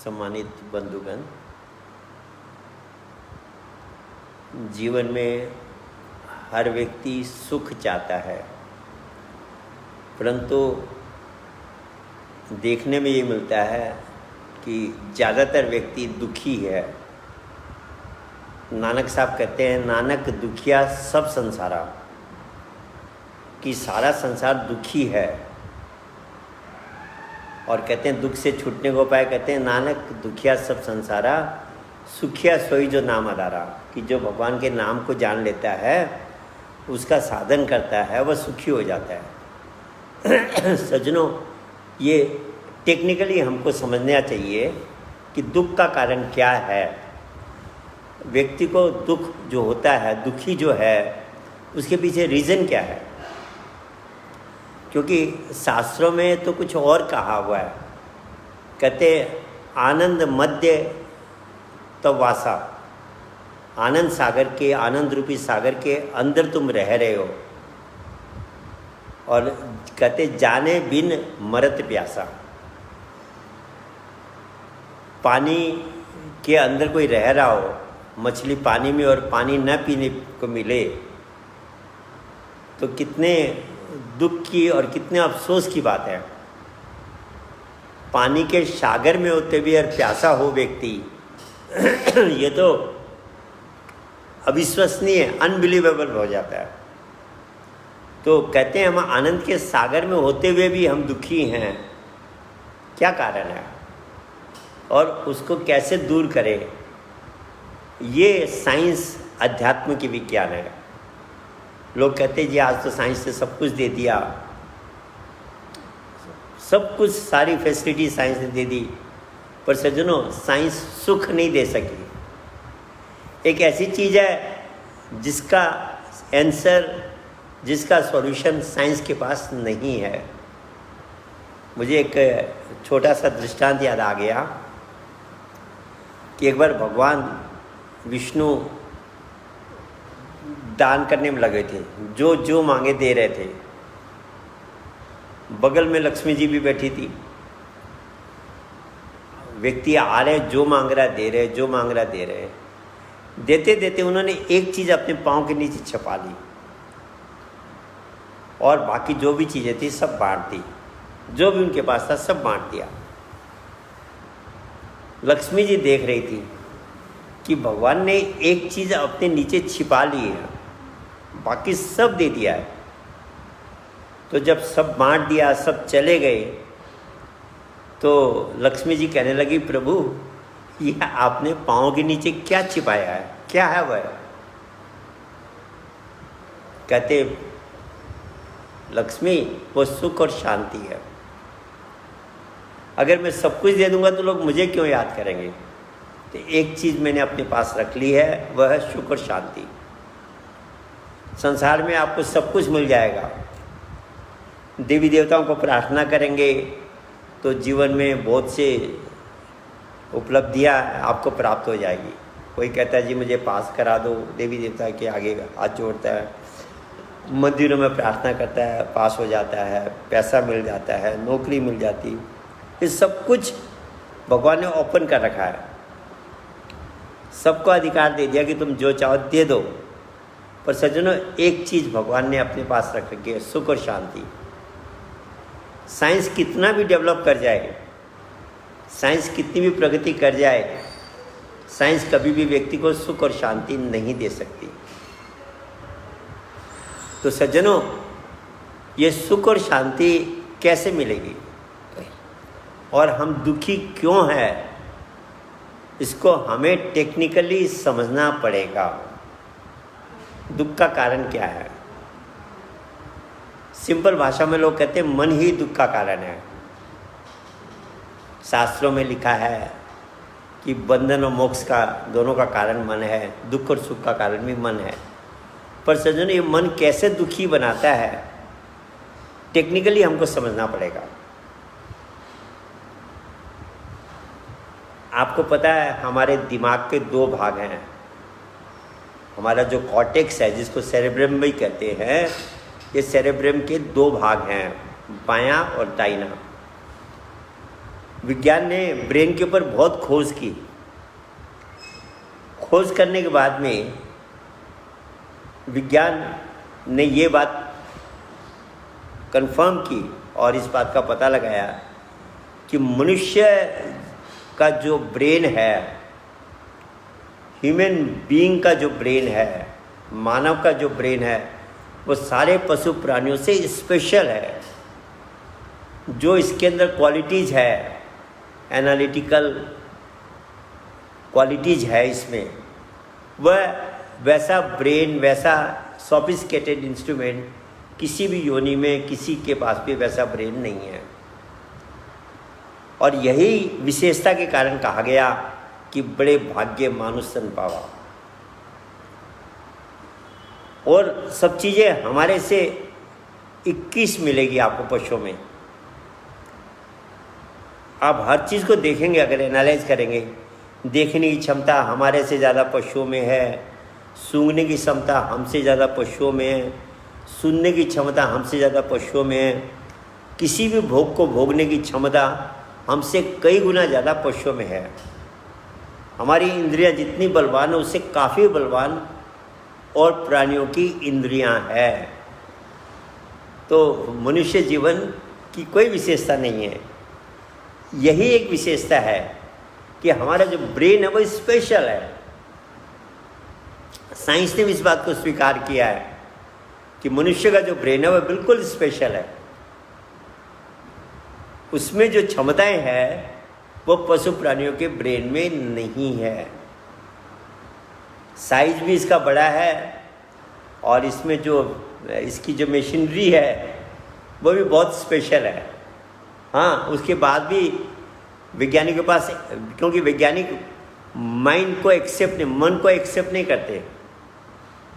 सम्मानित बंधुगण, जीवन में हर व्यक्ति सुख चाहता है, परंतु देखने में ये मिलता है कि ज़्यादातर व्यक्ति दुखी है। नानक साहब कहते हैं, नानक दुखिया सब संसारा, कि सारा संसार दुखी है। और कहते हैं दुख से छूटने को उपाय, कहते हैं नानक दुखिया सब संसारा, सुखिया सोई जो नाम अदारा, कि जो भगवान के नाम को जान लेता है, उसका साधन करता है, वह सुखी हो जाता है। सज्जनों, ये टेक्निकली हमको समझना चाहिए कि दुख का कारण क्या है। व्यक्ति को दुख जो होता है, दुखी जो है, उसके पीछे रीज़न क्या है। क्योंकि शास्त्रों में तो कुछ और कहा हुआ है। कहते आनंद मध्य तो वासा, आनंद सागर के, आनंद रूपी सागर के अंदर तुम रह रहे हो। और कहते जाने बिन मरत प्यासा, पानी के अंदर कोई रह रहा हो, मछली पानी में, और पानी न पीने को मिले तो कितने दुख की और कितने अफसोस की बात है। पानी के सागर में होते भी और प्यासा हो व्यक्ति, ये तो अविश्वसनीय, अनबिलीवेबल हो जाता है। तो कहते हैं हम आनंद के सागर में होते हुए भी हम दुखी हैं, क्या कारण है और उसको कैसे दूर करें। ये साइंस, अध्यात्म की विज्ञान है। लोग कहते हैं जी आज तो साइंस ने सब कुछ दे दिया, सब कुछ, सारी फैसिलिटी साइंस ने दे दी, पर सज्जनों साइंस सुख नहीं दे सकी। एक ऐसी चीज़ है जिसका आंसर, जिसका सॉल्यूशन साइंस के पास नहीं है। मुझे एक छोटा सा दृष्टांत याद आ गया कि एक बार भगवान विष्णु दान करने में लगे थे, जो जो मांगे दे रहे थे। बगल में लक्ष्मी जी भी बैठी थी। व्यक्ति आ रहे, जो मांग रहा दे रहे, जो मांग रहा दे रहे। देते देते उन्होंने एक चीज़ अपने पाँव के नीचे छुपा ली और बाकी जो भी चीज़ें थी सब बांट दी, जो भी उनके पास था सब बांट दिया। लक्ष्मी जी देख रही थी कि भगवान ने एक चीज़ अपने नीचे छिपा ली है, बाकी सब दे दिया है। तो जब सब बांट दिया, सब चले गए, तो लक्ष्मी जी कहने लगी, प्रभु ये आपने पाँव के नीचे क्या छिपाया है, क्या है वह। कहते लक्ष्मी, वो सुख और शांति है। अगर मैं सब कुछ दे दूंगा तो लोग मुझे क्यों याद करेंगे। तो एक चीज़ मैंने अपने पास रख ली है, वह है सुख और शांति। संसार में आपको सब कुछ मिल जाएगा। देवी देवताओं को प्रार्थना करेंगे तो जीवन में बहुत से उपलब्धियां आपको प्राप्त हो जाएगी। कोई कहता है जी मुझे पास करा दो, देवी देवता के आगे हाथ जोड़ता है, मंदिरों में प्रार्थना करता है, पास हो जाता है, पैसा मिल जाता है, नौकरी मिल जाती। ये सब कुछ भगवान ने ओपन कर रखा है। सबको अधिकार दे दिया कि तुम जो चाहो दे दो। पर सज्जनों, एक चीज़ भगवान ने अपने पास रख रखी है, सुख और शांति। साइंस कितना भी डेवलप कर जाए, साइंस कितनी भी प्रगति कर जाए, साइंस कभी भी व्यक्ति को सुख और शांति नहीं दे सकती। तो सज्जनों, ये सुख और शांति कैसे मिलेगी और हम दुखी क्यों हैं, इसको हमें टेक्निकली समझना पड़ेगा। दुख का कारण क्या है। सिंपल भाषा में लोग कहते हैं मन ही दुख का कारण है। शास्त्रों में लिखा है कि बंधन और मोक्ष का दोनों का कारण मन है, दुख और सुख का कारण भी मन है। पर सज्जनों, ये मन कैसे दुखी बनाता है, टेक्निकली हमको समझना पड़ेगा। आपको पता है हमारे दिमाग के दो भाग हैं। हमारा जो कॉर्टेक्स है, जिसको सेरेब्रम भी कहते हैं, ये सेरेब्रम के दो भाग हैं, बायां और दाहिना। विज्ञान ने ब्रेन के ऊपर बहुत खोज की। खोज करने के बाद में विज्ञान ने ये बात कंफर्म की और इस बात का पता लगाया कि मनुष्य का जो ब्रेन है, ह्यूमन बीइंग का जो ब्रेन है, मानव का जो ब्रेन है, वो सारे पशु प्राणियों से स्पेशल है। जो इसके अंदर क्वालिटीज़ है, एनालिटिकल क्वालिटीज़ है इसमें, वह वैसा ब्रेन, वैसा सोफिस्टिकेटेड इंस्ट्रूमेंट किसी भी योनि में किसी के पास भी वैसा ब्रेन नहीं है। और यही विशेषता के कारण कहा गया कि बड़े भाग्य मानुष सन पावा। और सब चीज़ें हमारे से 21 मिलेगी आपको पशुओं में। आप हर चीज़ को देखेंगे, अगर एनालाइज करेंगे, देखने की क्षमता हमारे से ज़्यादा पशुओं में है, सूंघने की क्षमता हमसे ज़्यादा पशुओं में है, सुनने की क्षमता हमसे ज़्यादा पशुओं में है, किसी भी भोग को भोगने की क्षमता हमसे कई गुना ज़्यादा पशुओं में है। हमारी इंद्रियां जितनी बलवान है उससे काफ़ी बलवान और प्राणियों की इंद्रियां हैं। तो मनुष्य जीवन की कोई विशेषता नहीं है। यही एक विशेषता है कि हमारा जो ब्रेन है वो स्पेशल है। साइंस ने भी इस बात को स्वीकार किया है कि मनुष्य का जो ब्रेन है वह बिल्कुल स्पेशल है। उसमें जो क्षमताएं हैं वो पशु प्राणियों के ब्रेन में नहीं है। साइज भी इसका बड़ा है और इसमें जो इसकी जो मशीनरी है वो भी बहुत स्पेशल है। हाँ, उसके बाद भी वैज्ञानिक के पास, क्योंकि वैज्ञानिक माइंड को एक्सेप्ट नहीं, मन को एक्सेप्ट नहीं करते,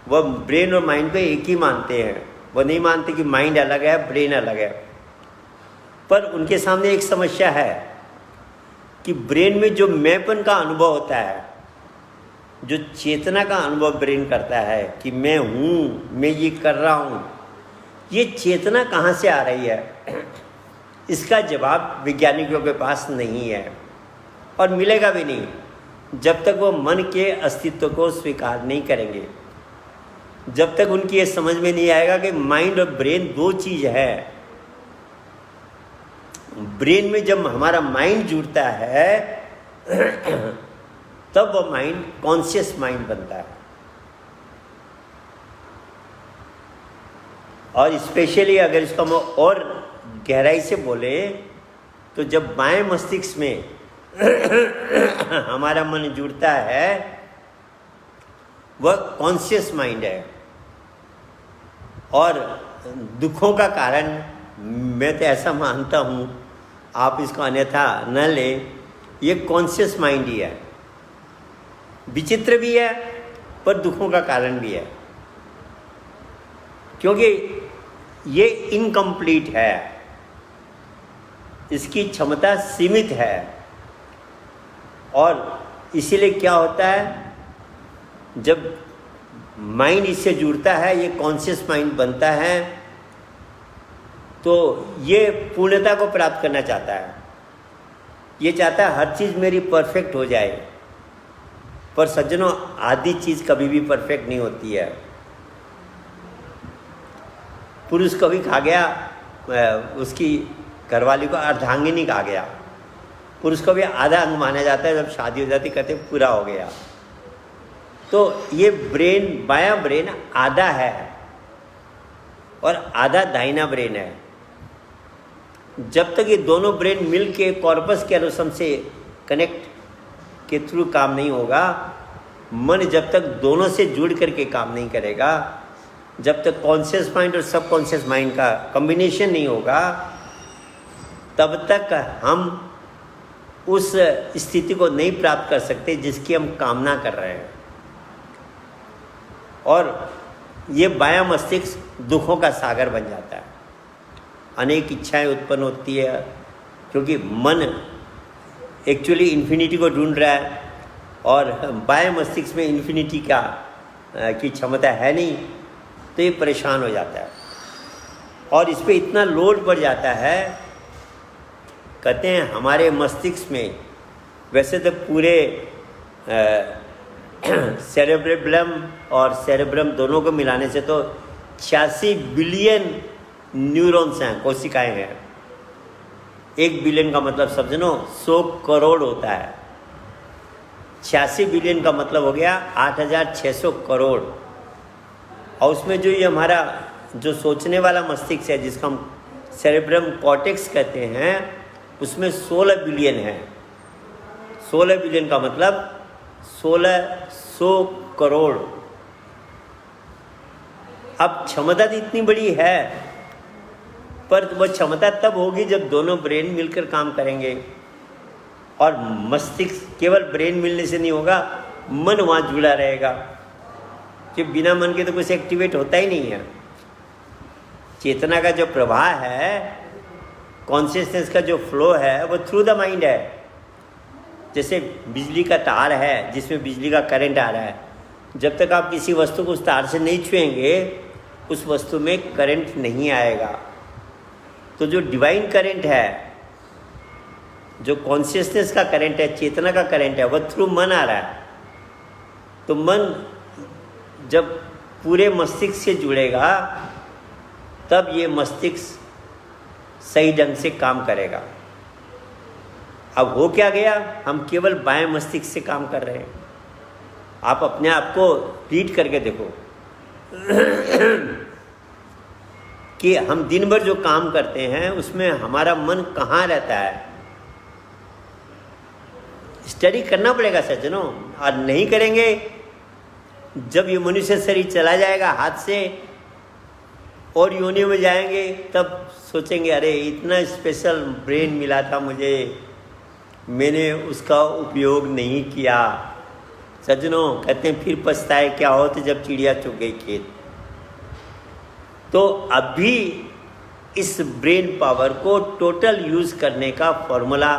वह ब्रेन और माइंड को एक ही मानते हैं। वो नहीं मानते कि माइंड अलग है, ब्रेन अलग है। पर उनके सामने एक समस्या है कि ब्रेन में जो मैंपन का अनुभव होता है, जो चेतना का अनुभव ब्रेन करता है कि मैं हूँ, मैं ये कर रहा हूँ, ये चेतना कहाँ से आ रही है, इसका जवाब वैज्ञानिकों के पास नहीं है और मिलेगा भी नहीं जब तक वो मन के अस्तित्व को स्वीकार नहीं करेंगे। जब तक उनकी ये समझ में नहीं आएगा कि माइंड और ब्रेन दो चीज़ है। ब्रेन में जब हमारा माइंड जुड़ता है तब वो माइंड कॉन्शियस माइंड बनता है। और स्पेशली अगर इसको हम और गहराई से बोले तो जब बाएं मस्तिष्क में हमारा मन जुड़ता है वह कॉन्शियस माइंड है। और दुखों का कारण मैं तो ऐसा मानता हूँ, आप इसको अन्यथा न लें, ये कॉन्शियस माइंड ही है। विचित्र भी है पर दुखों का कारण भी है, क्योंकि ये इनकम्प्लीट है, इसकी क्षमता सीमित है। और इसीलिए क्या होता है, जब माइंड इससे जुड़ता है, ये कॉन्शियस माइंड बनता है, तो ये पूर्णता को प्राप्त करना चाहता है। ये चाहता है हर चीज़ मेरी परफेक्ट हो जाए। पर सज्जनों, आधी चीज़ कभी भी परफेक्ट नहीं होती है। पुरुष को भी कहा गया, उसकी घरवाली को अर्धांगिनी कहा गया। पुरुष को भी आधा अंग माना जाता है, जब शादी हो जाती कहते पूरा हो गया। तो ये ब्रेन, बायां ब्रेन आधा है और आधा दाहिना ब्रेन है। जब तक ये दोनों ब्रेन मिल के कॉर्पस कैलोसम से कनेक्ट के थ्रू काम नहीं होगा, मन जब तक दोनों से जुड़ करके काम नहीं करेगा, जब तक कॉन्शियस माइंड और सब कॉन्शियस माइंड का कॉम्बिनेशन नहीं होगा, तब तक हम उस स्थिति को नहीं प्राप्त कर सकते जिसकी हम कामना कर रहे हैं। और ये बायां मस्तिष्क दुखों का सागर बन जाता है। अनेक इच्छाएं उत्पन्न होती है, क्योंकि मन एक्चुअली इन्फिनिटी को ढूंढ रहा है और बाएं मस्तिष्क में इन्फिनिटी की क्षमता है नहीं, तो ये परेशान हो जाता है। और इस पर इतना लोड पड़ जाता है कहते हैं हमारे मस्तिष्क में वैसे तो पूरे सेरेब्रम और सेरेब्रम दोनों को मिलाने से तो 86 बिलियन न्यूरॉन्स हैं, कोशिकाएं हैं। 1 बिलियन का मतलब समझो 100 करोड़ होता है। 86 बिलियन का मतलब हो गया 8600 करोड़। और उसमें जो ये हमारा जो सोचने वाला मस्तिष्क है, जिसका हम सेरेब्रम कॉर्टेक्स कहते हैं, उसमें 16 बिलियन है। 16 बिलियन का मतलब 1600 करोड़। अब क्षमता तो इतनी बड़ी है, पर वह क्षमता तब होगी जब दोनों ब्रेन मिलकर काम करेंगे। और मस्तिष्क केवल ब्रेन मिलने से नहीं होगा, मन वहाँ जुड़ा रहेगा, कि बिना मन के तो कुछ एक्टिवेट होता ही नहीं है। चेतना का जो प्रवाह है, कॉन्शियसनेस का जो फ्लो है, वो थ्रू द माइंड है। जैसे बिजली का तार है जिसमें बिजली का करंट आ रहा है, जब तक आप किसी वस्तु को उस तार से नहीं छुएंगे उस वस्तु में करंट नहीं आएगा। तो जो डिवाइन करंट है, जो कॉन्शियसनेस का करंट है, चेतना का करंट है, वह थ्रू मन आ रहा है। तो मन जब पूरे मस्तिष्क से जुड़ेगा तब ये मस्तिष्क सही ढंग से काम करेगा। अब हो क्या गया, हम केवल बाएं मस्तिष्क से काम कर रहे हैं। आप अपने आप को रीड करके देखो कि हम दिन भर जो काम करते हैं उसमें हमारा मन कहाँ रहता है। स्टडी करना पड़ेगा सज्जनों, और नहीं करेंगे, जब ये मनुष्य शरीर चला जाएगा हाथ से और योनियों में जाएंगे, तब सोचेंगे अरे इतना स्पेशल ब्रेन मिला था मुझे, मैंने उसका उपयोग नहीं किया। सज्जनों कहते हैं फिर पछताए क्या हो, तो जब चिड़िया चुग गई खेत। तो अभी इस ब्रेन पावर को टोटल यूज करने का फॉर्मूला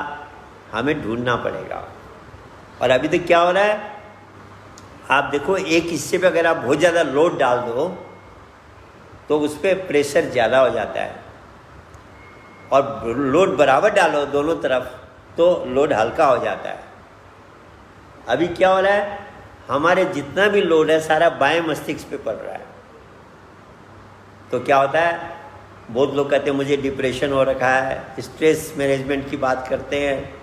हमें ढूंढना पड़ेगा। और अभी तो क्या हो रहा है, आप देखो एक हिस्से पे अगर आप बहुत ज़्यादा लोड डाल दो तो उस पर प्रेशर ज़्यादा हो जाता है, और लोड बराबर डालो दोनों तरफ तो लोड हल्का हो जाता है। अभी क्या हो रहा है, हमारे जितना भी लोड है सारा बाएं मस्तिष्क पे पड़ रहा है। तो क्या होता है, बहुत लोग कहते हैं मुझे डिप्रेशन हो रखा है, स्ट्रेस मैनेजमेंट की बात करते हैं,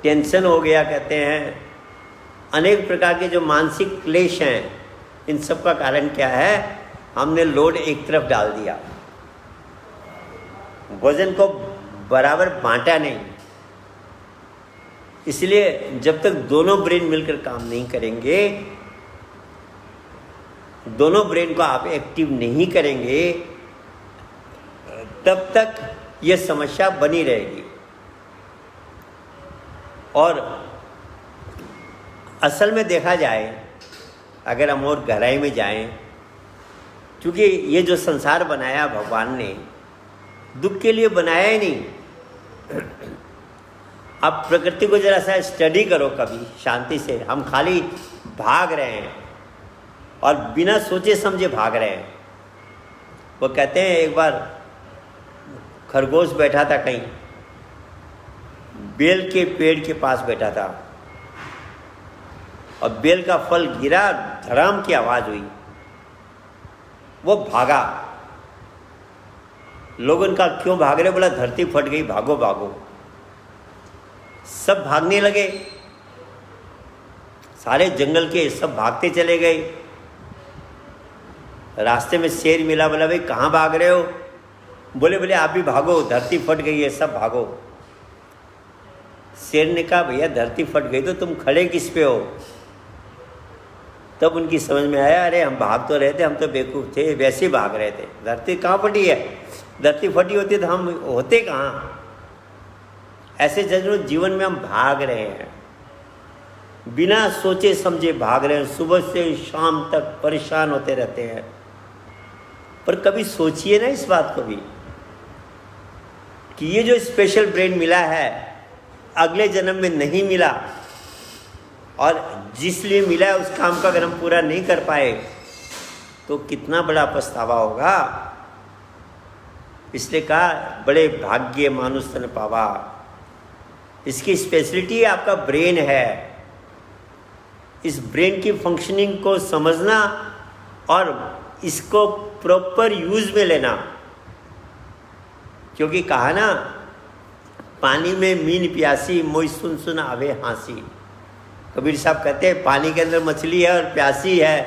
टेंशन हो गया कहते हैं, अनेक प्रकार के जो मानसिक क्लेश हैं, इन सब का कारण क्या है, हमने लोड एक तरफ डाल दिया, वजन को बराबर बांटा नहीं। इसलिए जब तक दोनों ब्रेन मिलकर काम नहीं करेंगे, दोनों ब्रेन को आप एक्टिव नहीं करेंगे, तब तक ये समस्या बनी रहेगी। और असल में देखा जाए, अगर हम और गहराई में जाएं, क्योंकि ये जो संसार बनाया भगवान ने दुख के लिए बनाया ही नहीं। आप प्रकृति को जरा सा स्टडी करो कभी शांति से। हम खाली भाग रहे हैं और बिना सोचे समझे भाग रहे हैं। वो कहते हैं एक बार खरगोश बैठा था कहीं, बेल के पेड़ के पास बैठा था, और बेल का फल गिरा, धड़ाम की आवाज़ हुई, वो भागा। लोगों का क्यों भाग रहे, बोला धरती फट गई, भागो भागो। सब भागने लगे, सारे जंगल के सब भागते चले गए। रास्ते में शेर मिला, बोला भाई कहाँ भाग रहे हो, बोले बोले आप भी भागो, धरती फट गई है, सब भागो। शेर ने कहा भैया धरती फट गई तो तुम खड़े किस पे हो। तब उनकी समझ में आया, अरे हम भाग तो रहे थे, हम तो बेवकूफ़ थे, वैसे ही भाग रहे थे, धरती कहाँ फटी है, धरती फटी होती तो हम होते कहाँ। ऐसे जरूर जीवन में हम भाग रहे हैं, बिना सोचे समझे भाग रहे हैं, सुबह से शाम तक परेशान होते रहते हैं। पर कभी सोचिए ना इस बात को भी कि ये जो स्पेशल ब्रेन मिला है अगले जन्म में नहीं मिला, और जिस लिए मिला है उस काम का अगर हम पूरा नहीं कर पाए तो कितना बड़ा पछतावा होगा। इसलिए कहा बड़े भाग्य मानुष तन पावा। इसकी स्पेशलिटी आपका ब्रेन है। इस ब्रेन की फंक्शनिंग को समझना और इसको प्रॉपर यूज में लेना। क्योंकि कहा ना, पानी में मीन प्यासी मोई सुन सुन आवे हंसी। कबीर साहब कहते हैं पानी के अंदर मछली है और प्यासी है,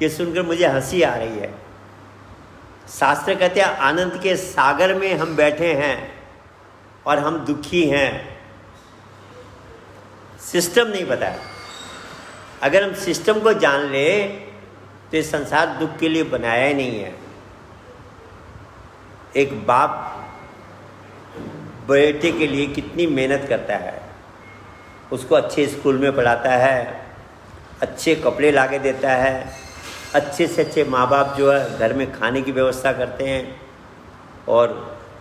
ये सुनकर मुझे हंसी आ रही है। शास्त्र कहते हैं आनंद के सागर में हम बैठे हैं और हम दुखी हैं। सिस्टम नहीं पता है। अगर हम सिस्टम को जान ले तो ये संसार दुख के लिए बनाया ही नहीं है। एक बाप बेटे के लिए कितनी मेहनत करता है, उसको अच्छे स्कूल में पढ़ाता है, अच्छे कपड़े ला के देता है, अच्छे से अच्छे माँ बाप जो है घर में खाने की व्यवस्था करते हैं और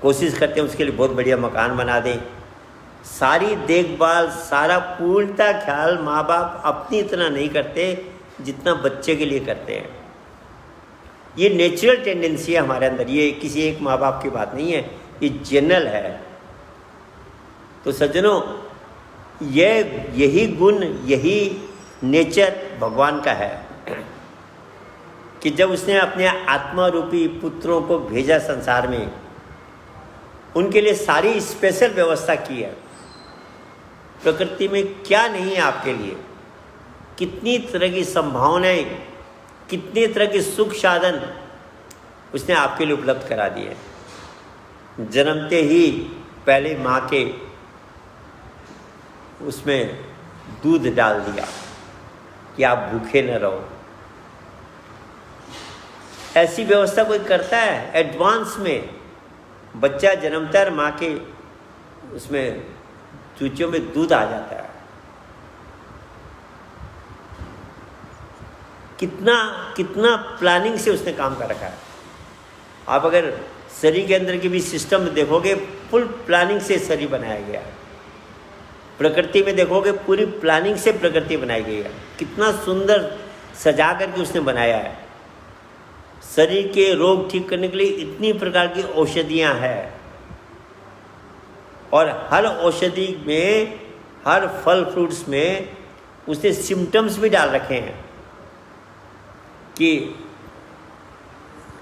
कोशिश करते हैं उसके लिए बहुत बढ़िया मकान बना दें। सारी देखभाल, सारा पूर्णता ख्याल माँ बाप अपनी इतना नहीं करते जितना बच्चे के लिए करते हैं। ये नेचुरल टेंडेंसी है हमारे अंदर, ये किसी एक माँ बाप की बात नहीं है, ये जनरल है। तो सज्जनों, यही गुण, यही नेचर भगवान का है कि जब उसने अपने आत्मा रूपी पुत्रों को भेजा संसार में, उनके लिए सारी स्पेशल व्यवस्था की है। प्रकृति में क्या नहीं है आपके लिए, कितनी तरह की संभावनाएं, कितने तरह के सुख साधन उसने आपके लिए उपलब्ध करा दिए। जन्मते ही पहले माँ के उसमें दूध डाल दिया कि आप भूखे न रहो। ऐसी व्यवस्था कोई करता है? एडवांस में बच्चा जन्मता है, माँ के उसमें चूचों में दूध आ जाता है। कितना कितना प्लानिंग से उसने काम कर रखा है। आप अगर शरीर के अंदर के भी सिस्टम देखोगे, फुल प्लानिंग से शरीर बनाया गया है। प्रकृति में देखोगे, पूरी प्लानिंग से प्रकृति बनाई गई है। कितना सुंदर सजा करके उसने बनाया है। शरीर के रोग ठीक करने के लिए इतनी प्रकार की औषधियाँ हैं और हर औषधि में, हर फल फ्रूट्स में उसने सिम्टम्स भी डाल रखे हैं कि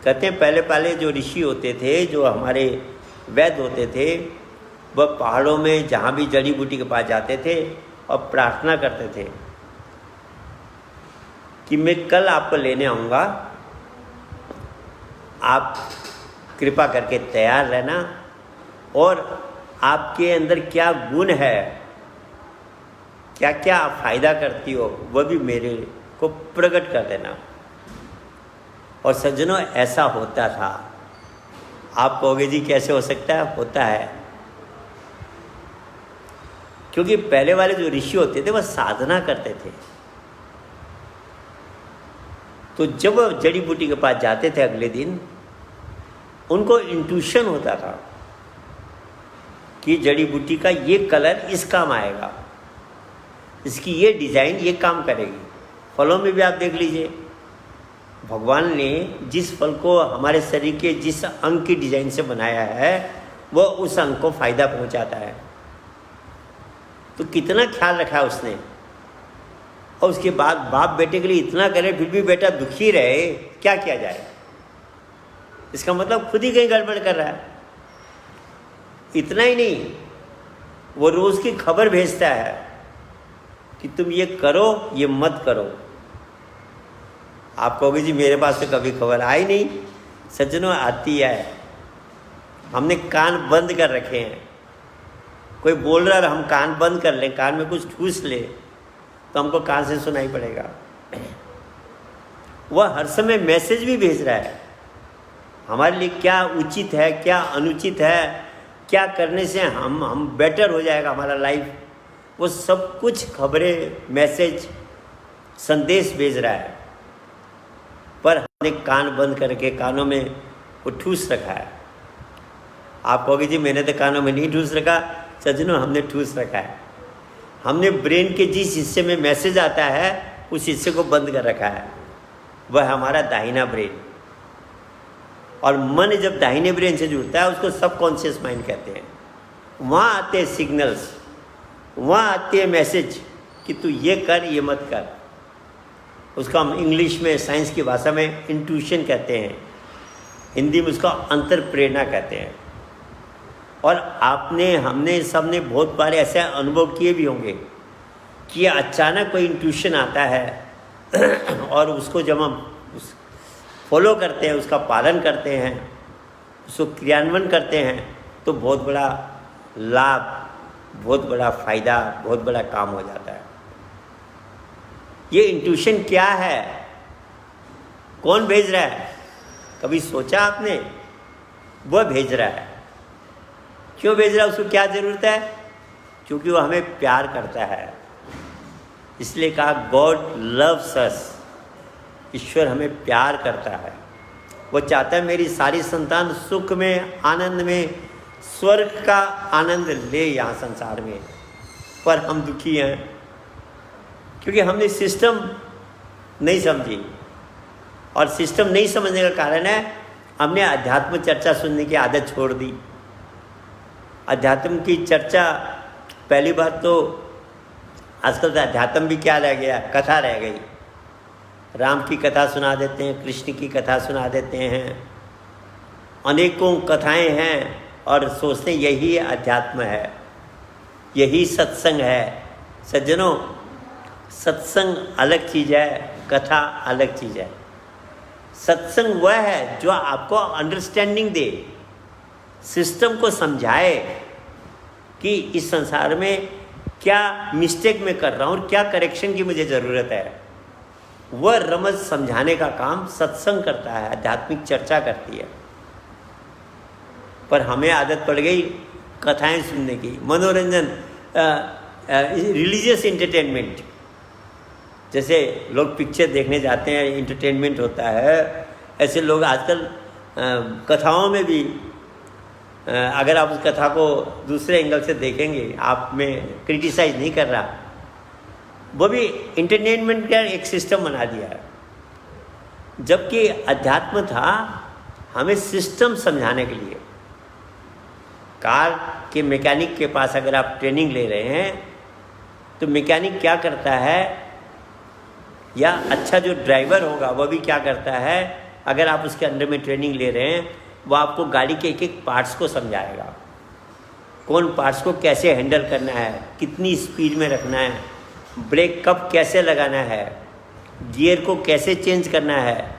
कहते हैं पहले पहले जो ऋषि होते थे, जो हमारे वैद्य होते थे, वह पहाड़ों में जहाँ भी जड़ी बूटी के पास जाते थे और प्रार्थना करते थे कि मैं कल आपको लेने आऊँगा, आप कृपा करके तैयार रहना और आपके अंदर क्या गुण है, क्या क्या आप फायदा करती हो, वह भी मेरे को प्रकट कर देना। और सज्जनों, ऐसा होता था। आप कहोगे जी कैसे हो सकता है? होता है क्योंकि पहले वाले जो ऋषि होते थे वह साधना करते थे। तो जब वह जड़ी बूटी के पास जाते थे अगले दिन, उनको इंट्यूशन होता था कि जड़ी बूटी का ये कलर इस काम आएगा, इसकी ये डिज़ाइन ये काम करेगी। फलों में भी आप देख लीजिए, भगवान ने जिस फल को हमारे शरीर के जिस अंग की डिज़ाइन से बनाया है, वो उस अंग को फायदा पहुंचाता है। तो कितना ख्याल रखा है उसने। और उसके बाद बाप बेटे के लिए इतना करे, फिर भी बेटा दुखी रहे, क्या किया जाए? इसका मतलब खुद ही कहीं गड़बड़ कर रहा है। इतना ही नहीं, वो रोज़ की खबर भेजता है कि तुम ये करो, ये मत करो। आप कहोगे जी मेरे पास तो कभी खबर आई नहीं। सज्जनों, आती है। हमने कान बंद कर रखे हैं। कोई बोल रहा है, हम कान बंद कर लें, कान में कुछ ठूस ले तो हमको कान से सुनाई पड़ेगा। वह हर समय मैसेज भी भेज रहा है हमारे लिए, क्या उचित है, क्या अनुचित है, क्या करने से हम बेटर हो जाएगा हमारा लाइफ। वो सब कुछ खबरें, मैसेज, संदेश भेज रहा है, पर हमने कान बंद करके कानों में वो ठूस रखा है। आप कहोगे जी मैंने तो कानों में नहीं ठूस रखा। सज्जनों, हमने ठूस रखा है। हमने ब्रेन के जिस हिस्से में मैसेज आता है उस हिस्से को बंद कर रखा है। वह हमारा दाहिना ब्रेन। और मन जब दाहिने ब्रेन से जुड़ता है उसको सबकॉन्शियस माइंड कहते हैं। वहाँ आते हैं सिग्नल्स, वहाँ आती है मैसेज कि तू ये कर, ये मत कर। उसका हम इंग्लिश में, साइंस की भाषा में इंट्यूशन कहते हैं, हिंदी में उसका अंतर प्रेरणा कहते हैं। और हमने सबने बहुत बार ऐसे अनुभव किए भी होंगे कि अचानक कोई इंट्यूशन आता है और उसको जब हम फॉलो करते हैं, उसका पालन करते हैं, उसको क्रियान्वयन करते हैं, तो बहुत बड़ा लाभ, बहुत बड़ा फायदा, बहुत बड़ा काम हो जाता है। ये इंट्यूशन क्या है, कौन भेज रहा है, कभी सोचा आपने? वह भेज रहा है। क्यों भेज रहा है? उसको क्या ज़रूरत है? क्योंकि वो हमें प्यार करता है। इसलिए कहा गॉड लव्स अस, ईश्वर हमें प्यार करता है। वो चाहता है मेरी सारी संतान सुख में, आनंद में, स्वर्ग का आनंद ले यहाँ संसार में। पर हम दुखी हैं क्योंकि हमने सिस्टम नहीं समझी। और सिस्टम नहीं समझने का कारण है हमने अध्यात्म चर्चा सुनने की आदत छोड़ दी। अध्यात्म की चर्चा, पहली बात तो आजकल तो अध्यात्म भी क्या रह गया, कथा रह गई। राम की कथा सुना देते हैं, कृष्ण की कथा सुना देते हैं, अनेकों कथाएं हैं और सोचते हैं यही अध्यात्म है, यही सत्संग है। सज्जनों, सत्संग अलग चीज़ है, कथा अलग चीज़ है। सत्संग वह है जो आपको अंडरस्टैंडिंग दे, सिस्टम को समझाए कि इस संसार में क्या मिस्टेक मैं कर रहा हूँ और क्या करेक्शन की मुझे ज़रूरत है। वह रमज समझाने का काम सत्संग करता है, आध्यात्मिक चर्चा करती है। पर हमें आदत पड़ गई कथाएं सुनने की, मनोरंजन, रिलीजियस एंटरटेनमेंट। जैसे लोग पिक्चर देखने जाते हैं, एंटरटेनमेंट होता है, ऐसे लोग आजकल कथाओं में भी, अगर आप उस कथा को दूसरे एंगल से देखेंगे, आप में क्रिटिसाइज नहीं कर रहा, वो भी एंटरटेनमेंट का एक सिस्टम बना दिया है। जबकि अध्यात्म था हमें सिस्टम समझाने के लिए। कार के मैकेनिक के पास अगर आप ट्रेनिंग ले रहे हैं तो मैकेनिक क्या करता है, या अच्छा जो ड्राइवर होगा वह भी क्या करता है, अगर आप उसके अंडर में ट्रेनिंग ले रहे हैं, वो आपको गाड़ी के एक एक पार्ट्स को समझाएगा। कौन पार्ट्स को कैसे हैंडल करना है, कितनी स्पीड में रखना है, ब्रेक कब कैसे लगाना है, गियर को कैसे चेंज करना है,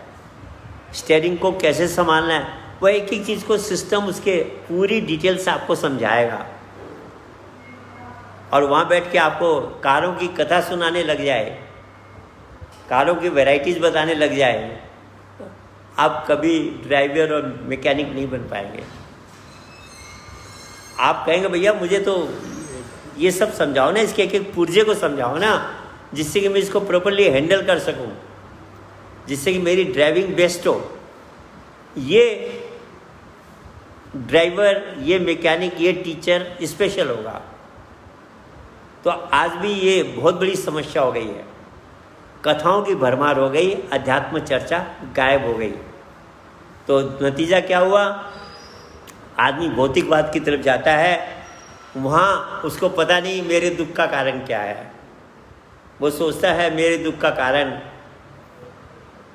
स्टीयरिंग को कैसे संभालना है। वह एक एक चीज़ को सिस्टम उसके पूरी डिटेल से आपको समझाएगा। और वहाँ बैठ के आपको कारों की कथा सुनाने लग जाए, कारों की वैरायटीज़ बताने लग जाए, आप कभी ड्राइवर और मैकेनिक नहीं बन पाएंगे। आप कहेंगे भैया मुझे तो ये सब समझाओ ना, इसके एक एक पुर्जे को समझाओ ना, जिससे कि मैं इसको प्रॉपरली हैंडल कर सकूं, जिससे कि मेरी ड्राइविंग बेस्ट हो। ये ड्राइवर, ये मैकेनिक, ये टीचर स्पेशल होगा। तो आज भी ये बहुत बड़ी समस्या हो गई है, कथाओं की भरमार हो गई, अध्यात्म चर्चा गायब हो गई। तो नतीजा क्या हुआ, आदमी भौतिकवाद की तरफ जाता है, वहाँ उसको पता नहीं मेरे दुख का कारण क्या है। वो सोचता है मेरे दुख का कारण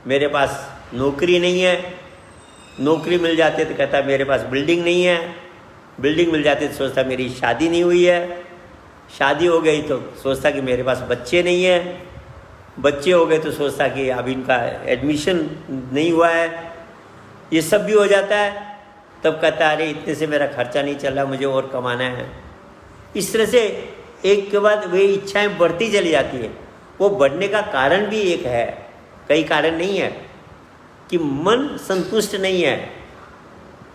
मेरे पास नौकरी नहीं है, नौकरी मिल जाती है तो कहता है मेरे पास बिल्डिंग नहीं है, बिल्डिंग मिल जाती है तो सोचता मेरी शादी नहीं हुई है, शादी हो गई तो सोचता कि मेरे पास बच्चे नहीं है, बच्चे हो गए तो सोचता कि अब इनका एडमिशन नहीं हुआ है। ये सब भी हो जाता है, तब कहता है अरे इतने से मेरा खर्चा नहीं चल रहा, मुझे और कमाना है। इस तरह से एक के बाद वे इच्छाएं बढ़ती चली जाती है। वो बढ़ने का कारण भी एक है, कई कारण नहीं है, कि मन संतुष्ट नहीं है,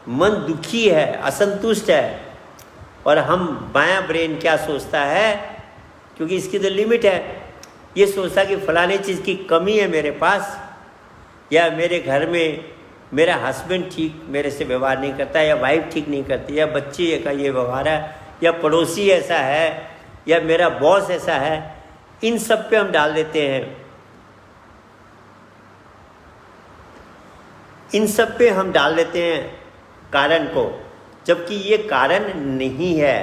मन दुखी है, असंतुष्ट है। और हम बायां ब्रेन क्या सोचता है, क्योंकि इसकी तो लिमिट है, ये सोचता कि फलाने चीज़ की कमी है मेरे पास, या मेरे घर में मेरा हस्बैंड ठीक मेरे से व्यवहार नहीं करता, या वाइफ ठीक नहीं करती, या बच्चे का ये व्यवहार है, या पड़ोसी ऐसा है, या मेरा बॉस ऐसा है। इन सब पे हम डाल देते हैं। इन सब पे हम डाल देते हैं कारण को, जबकि ये कारण नहीं है,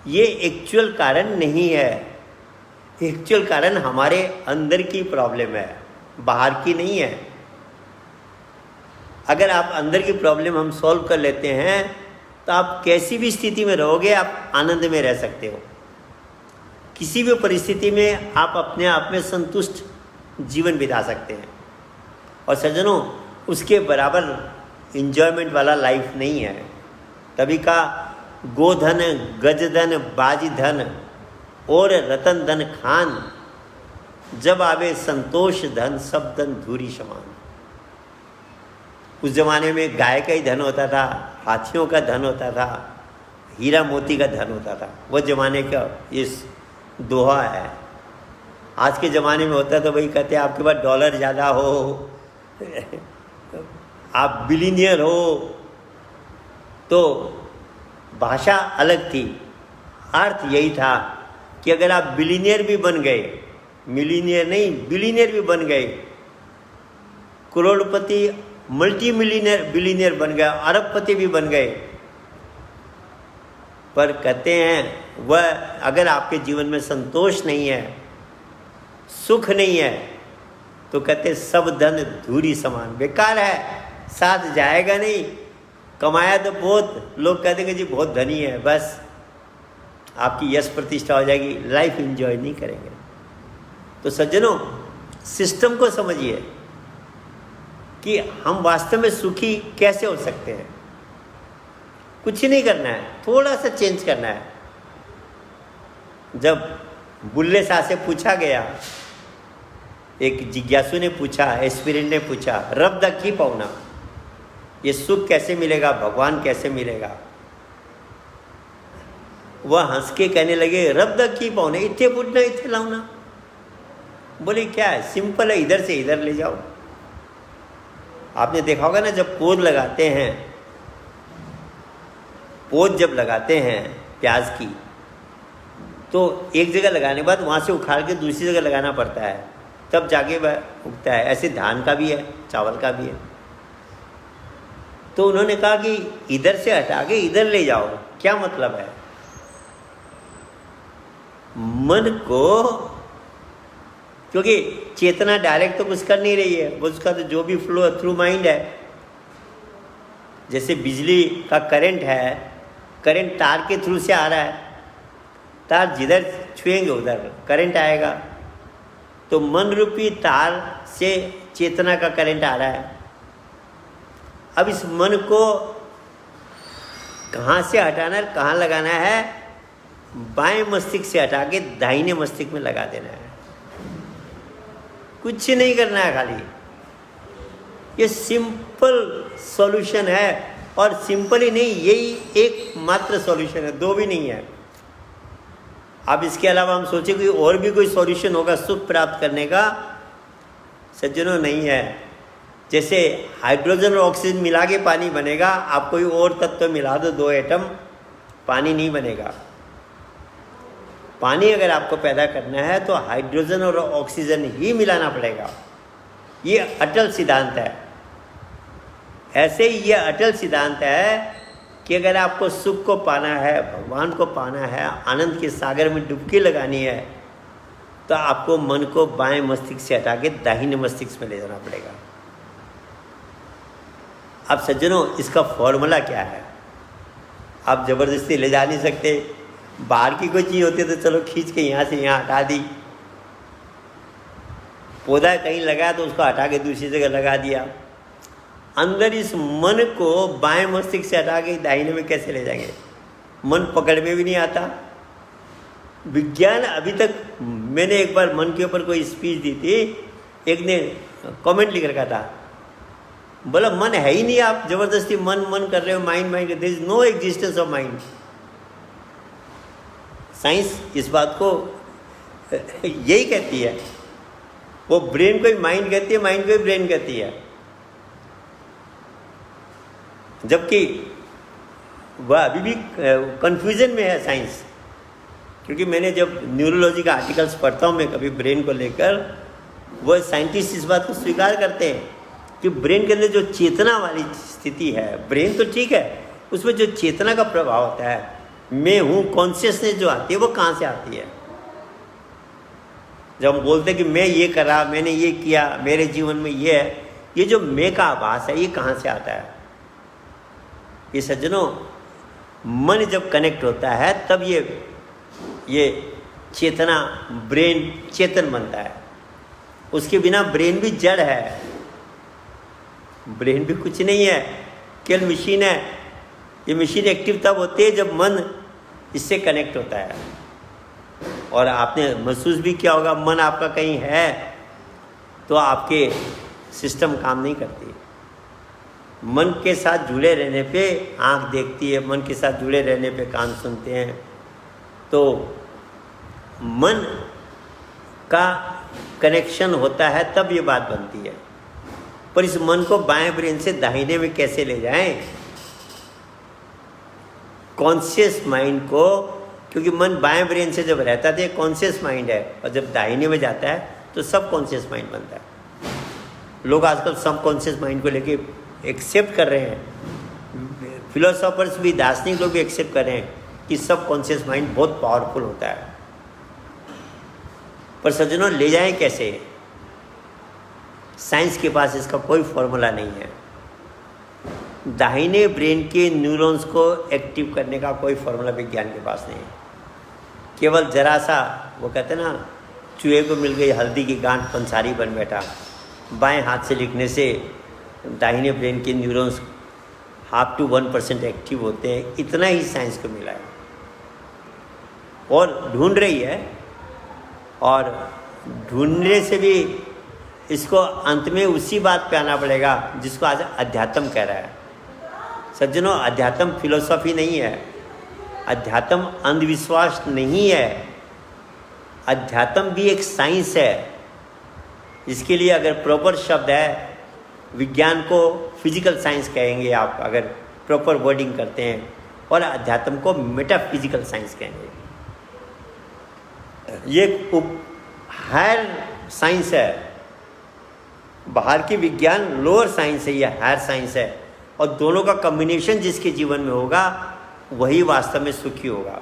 ये एक्चुअल कारण नहीं है। एक्चुअल कारण हमारे अंदर की प्रॉब्लम है, बाहर की नहीं है। अगर आप अंदर की प्रॉब्लम हम सॉल्व कर लेते हैं तो आप कैसी भी स्थिति में रहोगे, आप आनंद में रह सकते हो। किसी भी परिस्थिति में आप अपने आप में संतुष्ट जीवन बिता सकते हैं। और सज्जनों, उसके बराबर एंजॉयमेंट वाला लाइफ नहीं है। तभी का गोधन गजधन बाजी धन और रतन धन खान, जब आवे संतोष धन सब धन धूरी समान। उस जमाने में गाय का ही धन होता था, हाथियों का धन होता था, हीरा मोती का धन होता था। वो जमाने का इस दोहा है। आज के ज़माने में होता है तो वही कहते हैं आपके पास डॉलर ज़्यादा हो, आप बिलीनियर हो, तो भाषा अलग थी। अर्थ यही था कि अगर आप बिलीनियर भी बन गए, मिलीनियर नहीं बिलीनियर भी बन गए, करोड़पति मल्टी मिलीनियर बिलीनियर बन गए, अरबपति भी बन गए, पर कहते हैं वह अगर आपके जीवन में संतोष नहीं है, सुख नहीं है, तो कहते सब धन धूरी समान, बेकार है, साथ जाएगा नहीं। कमाया तो बहुत, लोग कहते हैं कि जी बहुत धनी है, बस आपकी यश प्रतिष्ठा हो जाएगी, लाइफ एंजॉय नहीं करेंगे। तो सज्जनों, सिस्टम को समझिए कि हम वास्तव में सुखी कैसे हो सकते हैं। कुछ ही नहीं करना है, थोड़ा सा चेंज करना है। जब बुल्ले शाह से पूछा गया, एक जिज्ञासु ने पूछा, एस्पिरेंट ने पूछा, रब द की पाऊना, ये सुख कैसे मिलेगा, भगवान कैसे मिलेगा? वह हंस के कहने लगे, रब द की पाऊना, इतने पूछना इतने लाऊना। बोले क्या है, सिंपल है, इधर से इधर ले जाओ। आपने देखा होगा ना, जब पोद लगाते हैं, पोद जब लगाते हैं प्याज की, तो एक जगह लगाने के बाद वहाँ से उखाड़ के दूसरी जगह लगाना पड़ता है, तब जाके वह उगता है। ऐसे धान का भी है, चावल का भी है। तो उन्होंने कहा कि इधर से हटा के इधर ले जाओ। क्या मतलब है? मन को, क्योंकि चेतना डायरेक्ट तो कुछ कर नहीं रही है, वो उसका तो जो भी फ्लो थ्रू माइंड है। जैसे बिजली का करंट है, करंट तार के थ्रू से आ रहा है, तार जिधर छुएंगे उधर करंट आएगा। तो मन रूपी तार से चेतना का करंट आ रहा है। अब इस मन को कहाँ से हटाना है, कहाँ लगाना है? बाएं मस्तिष्क से हटा के दाहिने मस्तिष्क में लगा देना है। कुछ नहीं करना है, खाली ये सिंपल सॉल्यूशन है। और सिंपल ही नहीं, यही एक मात्र सॉल्यूशन है, दो भी नहीं है। अब इसके अलावा हम सोचें कि और भी कोई सॉल्यूशन होगा सुख प्राप्त करने का, सज्जनों नहीं है। जैसे हाइड्रोजन और ऑक्सीजन मिला के पानी बनेगा, आप कोई और तत्व मिला दो, 2 एटम, पानी नहीं बनेगा। पानी अगर आपको पैदा करना है तो हाइड्रोजन और ऑक्सीजन ही मिलाना पड़ेगा। ये अटल सिद्धांत है। ऐसे ही ये अटल सिद्धांत है कि अगर आपको सुख को पाना है, भगवान को पाना है, आनंद के सागर में डुबकी लगानी है, तो आपको मन को बाएं मस्तिष्क से हटा के दाहिने मस्तिष्क में ले जाना पड़ेगा। अब सज्जनों, इसका फॉर्मूला क्या है? आप ज़बरदस्ती ले जा नहीं सकते। बाहर की कोई चीज़ होती है तो चलो खींच के यहाँ से यहाँ हटा दी। पौधा कहीं लगा तो उसको हटा के दूसरी जगह लगा दिया। अंदर इस मन को बाएं मस्तिष्क से हटा के दाहिने में कैसे ले जाएंगे? मन पकड़ में भी नहीं आता। विज्ञान अभी तक, मैंने एक बार मन के ऊपर कोई स्पीच दी थी, एक ने कमेंट लिख रखा था, बोला मन है ही नहीं, आप जबरदस्ती मन मन कर रहे हो, mind mind, there is no existence of mind. Science इस बात को यही कहती है। वो ब्रेन को ही माइंड कहती है, माइंड को ही ब्रेन कहती है। जबकि वह अभी भी कंफ्यूजन में है साइंस। क्योंकि मैंने जब न्यूरोलॉजी का आर्टिकल्स पढ़ता हूँ मैं कभी ब्रेन को लेकर, वह साइंटिस्ट इस बात को स्वीकार करते हैं कि ब्रेन के अंदर जो चेतना वाली स्थिति है, ब्रेन तो ठीक है, उसमें जो चेतना का प्रभाव होता है, मैं हूँ, कॉन्शियसनेस जो आती है वो कहाँ से आती है? जब हम बोलते हैं कि मैं ये करा, मैंने ये किया, मेरे जीवन में ये है, ये जो मैं का आभास है ये कहाँ से आता है? ये सज्जनों, मन जब कनेक्ट होता है तब ये चेतना, ब्रेन चेतन बनता है। उसके बिना ब्रेन भी जड़ है, ब्रेन भी कुछ नहीं है, केवल मशीन है। ये मशीन एक्टिव तब होती है जब मन इससे कनेक्ट होता है। और आपने महसूस भी किया होगा, मन आपका कहीं है तो आपके सिस्टम काम नहीं करती। मन के साथ जुड़े रहने पे आँख देखती है, मन के साथ जुड़े रहने पे कान सुनते हैं। तो मन का कनेक्शन होता है तब ये बात बनती है। पर इस मन को बाएं ब्रेन से दाहिने में कैसे ले जाएं? कॉन्शियस माइंड को, क्योंकि मन बाएं ब्रेन से जब रहता है तो कॉन्शियस माइंड है, और जब दाहिने में जाता है तो सब कॉन्शियस माइंड बनता है। लोग आजकल सब कॉन्शियस माइंड को लेके एक्सेप्ट कर रहे हैं, फिलोसोफर्स भी, दार्शनिक लोग भी एक्सेप्ट कर रहे हैं कि सब कॉन्शियस माइंड बहुत पावरफुल होता है। पर सज्जनों, ले जाएं कैसे? साइंस के पास इसका कोई फॉर्मूला नहीं है। दाहिने ब्रेन के न्यूरॉन्स को एक्टिव करने का कोई फॉर्मूला विज्ञान के पास नहीं है। केवल जरा सा, वो कहते हैं ना, चूहे को मिल गई हल्दी की गांठ, पंसारी बन बैठा। बाएं हाथ से लिखने से दाहिने ब्रेन के न्यूरॉन्स 0.5 to 1% एक्टिव होते हैं, इतना ही साइंस को मिला है और ढूंढ रही है। और ढूंढने से भी इसको अंत में उसी बात पे आना पड़ेगा जिसको आज अध्यात्म कह रहा है। सज्जनों, अध्यात्म फिलोसॉफी नहीं है, अध्यात्म अंधविश्वास नहीं है, अध्यात्म भी एक साइंस है। इसके लिए अगर प्रॉपर शब्द है, विज्ञान को फिजिकल साइंस कहेंगे आप अगर प्रॉपर वर्डिंग करते हैं, और अध्यात्म को मेटाफिजिकल साइंस कहेंगे। ये हायर साइंस है, बाहर की विज्ञान लोअर साइंस है, ये हायर साइंस है। और दोनों का कॉम्बिनेशन जिसके जीवन में होगा वही वास्तव में सुखी होगा।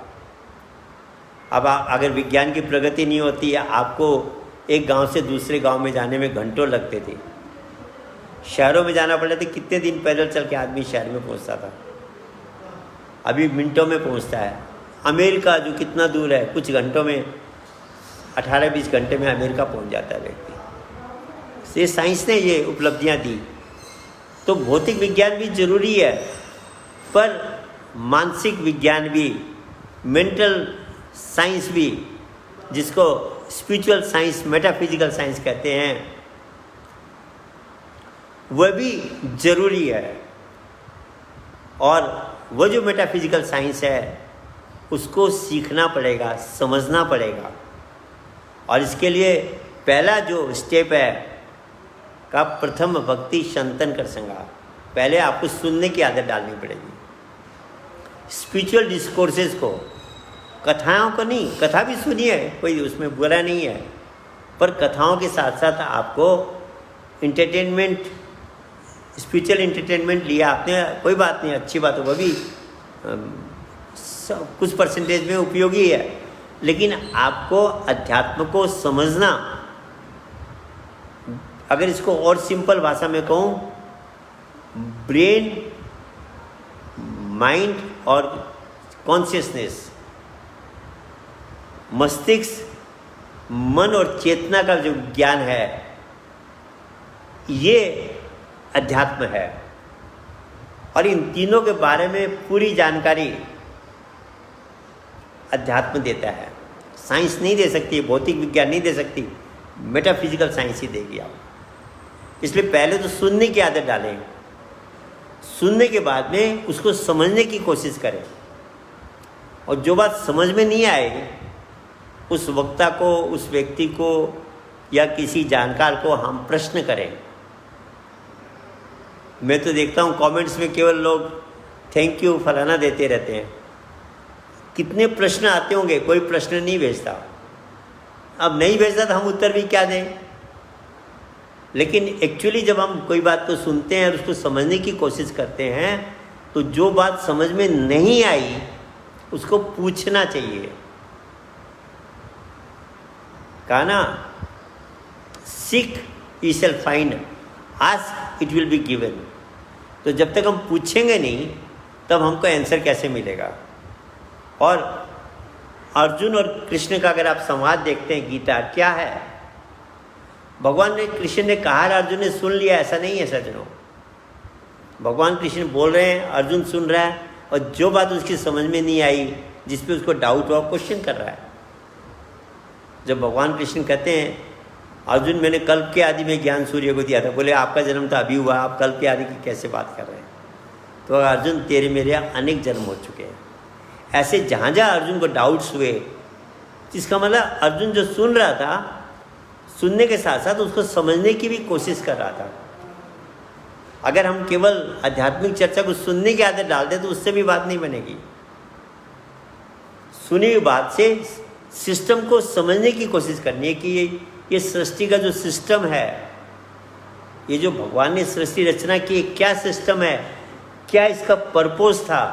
अब अगर विज्ञान की प्रगति नहीं होती है, आपको एक गांव से दूसरे गांव में जाने में घंटों लगते थे। शहरों में जाना पड़ता था, कितने दिन पैदल चल के आदमी शहर में पहुंचता था, अभी मिनटों में पहुंचता है। अमेरिका जो कितना दूर है, कुछ घंटों में, 18-20 घंटे में अमेरिका पहुंच जाता है व्यक्ति। ये साइंस ने ये उपलब्धियां दी। तो भौतिक विज्ञान भी जरूरी है, पर मानसिक विज्ञान भी, मेंटल साइंस भी, जिसको स्पिरिचुअल साइंस, मेटाफिजिकल साइंस कहते हैं, वह भी जरूरी है। और वह जो मेटाफिजिकल साइंस है उसको सीखना पड़ेगा, समझना पड़ेगा। और इसके लिए पहला जो स्टेप है का प्रथम भक्ति संतन कर संगा। पहले आपको सुनने की आदत डालनी पड़ेगी, स्पिरिचुअल डिस्कोर्सेस को, कथाओं को नहीं। कथा भी सुनिए, कोई उसमें बुरा नहीं है, पर कथाओं के साथ साथ आपको इंटरटेनमेंट, स्पिरिचुअल इंटरटेनमेंट लिया आपने, कोई बात नहीं, अच्छी बात है, वो भी कुछ परसेंटेज में उपयोगी है। लेकिन आपको अध्यात्म को समझना, अगर इसको और सिंपल भाषा में कहूँ, ब्रेन, माइंड और कॉन्शियसनेस, मस्तिष्क, मन और चेतना का जो ज्ञान है, ये अध्यात्म है। और इन तीनों के बारे में पूरी जानकारी अध्यात्म देता है। साइंस नहीं दे सकती, भौतिक विज्ञान नहीं दे सकती, मेटाफिजिकल साइंस ही देगी आप। इसलिए पहले तो सुनने की आदत डालें, सुनने के बाद में उसको समझने की कोशिश करें। और जो बात समझ में नहीं आए, उस वक्ता को, उस व्यक्ति को या किसी जानकार को हम प्रश्न करें। मैं तो देखता हूँ कमेंट्स में केवल लोग थैंक यू फलाना देते रहते हैं। कितने प्रश्न आते होंगे, कोई प्रश्न नहीं भेजता। अब नहीं भेजता तो हम उत्तर भी क्या दें? लेकिन एक्चुअली जब हम कोई बात को सुनते हैं और उसको समझने की कोशिश करते हैं तो जो बात समझ में नहीं आई उसको पूछना चाहिए। कहा ना, seek you shall find, ask it will be given. तो जब तक हम पूछेंगे नहीं तब हमको आंसर कैसे मिलेगा। और अर्जुन और कृष्ण का अगर आप संवाद देखते हैं, गीता क्या है, भगवान ने, कृष्ण ने कहा, अर्जुन ने सुन लिया, ऐसा नहीं है सज्जनों। भगवान कृष्ण बोल रहे हैं, अर्जुन सुन रहा है, और जो बात उसकी समझ में नहीं आई, जिस पे उसको डाउट हुआ, क्वेश्चन कर रहा है। जब भगवान कृष्ण कहते हैं, अर्जुन मैंने कल्प के आदि में ज्ञान सूर्य को दिया था, बोले आपका जन्म तो अभी हुआ, आप कल्प के आदि की कैसे बात कर रहे हैं। तो अर्जुन तेरे मेरे अनेक जन्म हो चुके हैं। ऐसे जहाँ जहाँ अर्जुन को डाउट्स हुए, जिसका मतलब अर्जुन जो सुन रहा था, सुनने के साथ साथ उसको समझने की भी कोशिश कर रहा था। अगर हम केवल आध्यात्मिक चर्चा को सुनने की आदत डाल दें तो उससे भी बात नहीं बनेगी। सुनी हुई बात से सिस्टम को समझने की कोशिश करनी है कि ये सृष्टि का जो सिस्टम है, ये जो भगवान ने सृष्टि रचना की, क्या सिस्टम है, क्या इसका पर्पस था,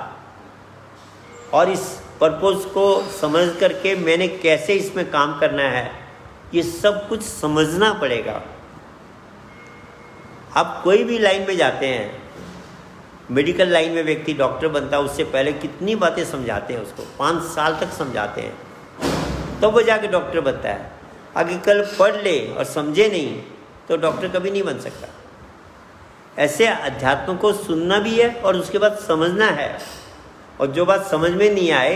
और इस पर्पस को समझ करके मैंने कैसे इसमें काम करना है, ये सब कुछ समझना पड़ेगा। आप कोई भी लाइन में जाते हैं, मेडिकल लाइन में व्यक्ति डॉक्टर बनता है, उससे पहले कितनी बातें समझाते हैं उसको, 5 साल तक समझाते हैं, तब वो जाके डॉक्टर बनता है। आगे कल पढ़ ले और समझे नहीं तो डॉक्टर कभी नहीं बन सकता। ऐसे अध्यात्म को सुनना भी है और उसके बाद समझना है, और जो बात समझ में नहीं आए,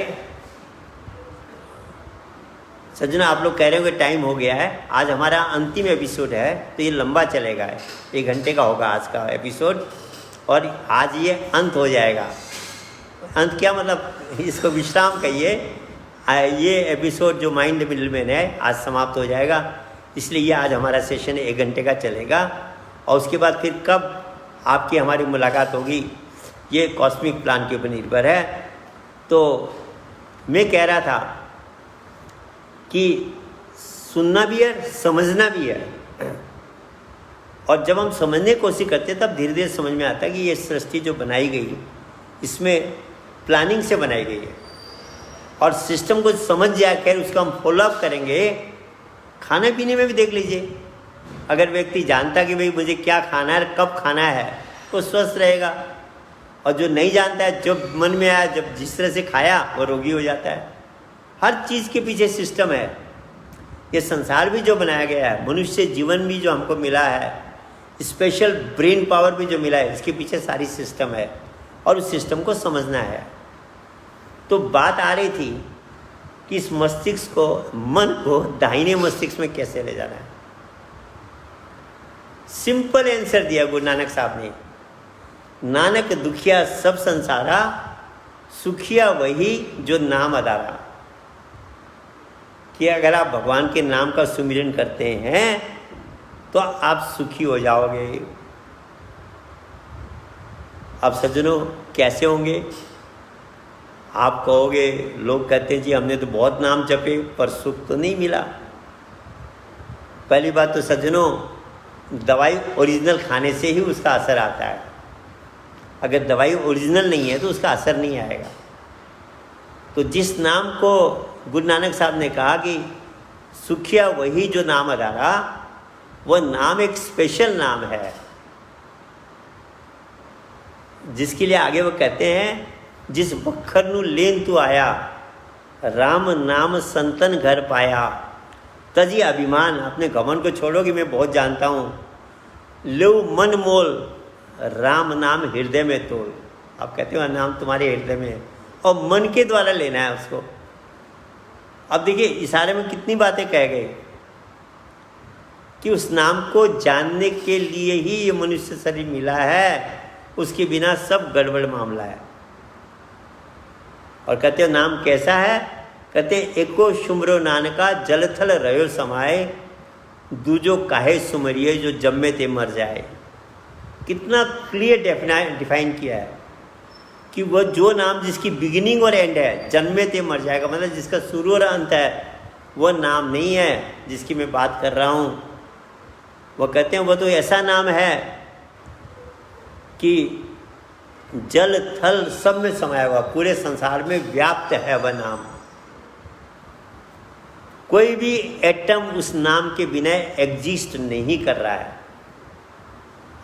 सज्जनों आप लोग कह रहे हो कि टाइम हो गया है, आज हमारा अंतिम एपिसोड है, तो ये लंबा चलेगा, 1 घंटे का होगा आज का एपिसोड, और आज ये अंत हो जाएगा। अंत क्या मतलब, इसको विश्राम कहिए। ये एपिसोड जो माइंड मिडलमैन है आज समाप्त हो जाएगा, इसलिए ये आज हमारा सेशन 1 घंटे का चलेगा, और उसके बाद फिर कब आपकी हमारी मुलाकात होगी ये कॉस्मिक प्लान के ऊपर निर्भर है। तो मैं कह रहा था कि सुनना भी है, समझना भी है, और जब हम समझने की कोशिश करते हैं तब धीरे धीरे समझ में आता है कि ये सृष्टि जो बनाई गई, इसमें प्लानिंग से बनाई गई है, और सिस्टम को समझ जाकर उसका हम फॉलोअप करेंगे। खाने पीने में भी देख लीजिए, अगर व्यक्ति जानता कि भाई मुझे क्या खाना है, कब खाना है, तो स्वस्थ रहेगा, और जो नहीं जानता है, जब मन में आया, जब जिस तरह से खाया, वो रोगी हो जाता है। हर चीज़ के पीछे सिस्टम है। ये संसार भी जो बनाया गया है, मनुष्य जीवन भी जो हमको मिला है, स्पेशल ब्रेन पावर भी जो मिला है, इसके पीछे सारी सिस्टम है, और उस सिस्टम को समझना है। तो बात आ रही थी कि इस मस्तिष्क को, मन को दाहिने मस्तिष्क में कैसे ले जाना है। सिंपल आंसर दिया गुरु नानक साहब ने, नानक दुखिया सब संसारा, सुखिया वही जो नाम अदारा। कि अगर आप भगवान के नाम का सुमिरन करते हैं तो आप सुखी हो जाओगे। अब सज्जनों कैसे होंगे? आप कहोगे, लोग कहते हैं जी हमने तो बहुत नाम जपे पर सुख तो नहीं मिला। पहली बात तो सज्जनों, दवाई ओरिजिनल खाने से ही उसका असर आता है। अगर दवाई ओरिजिनल नहीं है तो उसका असर नहीं आएगा। तो जिस नाम को गुरु नानक साहब ने कहा कि सुखिया वही जो नाम अदारा, वह नाम एक स्पेशल नाम है, जिसके लिए आगे वो कहते हैं, जिस बखर नू लेन तू आया, राम नाम संतन घर पाया, तजी अभिमान, अपने घमंड को छोड़ो कि मैं बहुत जानता हूँ, लो मन मोल, राम नाम हृदय में तोल। आप कहते हो नाम तुम्हारे हृदय में है, और मन के द्वारा लेना है उसको। अब देखिए इशारे में कितनी बातें कह गए कि उस नाम को जानने के लिए ही ये मनुष्य शरीर मिला है, उसके बिना सब गड़बड़ मामला है। और कहते हो नाम कैसा है? कहते एको सुमरो नानका जलथल रहो समाए, दूजो काहे सुमरिए जो जम्मे ते मर जाए। कितना क्लियर डिफाइन किया है कि वह जो नाम जिसकी बिगिनिंग और एंड है, जन्मे ते मर जाएगा, मतलब जिसका शुरू और अंत है, वह नाम नहीं है जिसकी मैं बात कर रहा हूँ। वो कहते हैं वो तो ऐसा नाम है कि जल थल सब में समाया हुआ, पूरे संसार में व्याप्त है वह नाम। कोई भी एटम उस नाम के बिना एग्जिस्ट नहीं कर रहा है।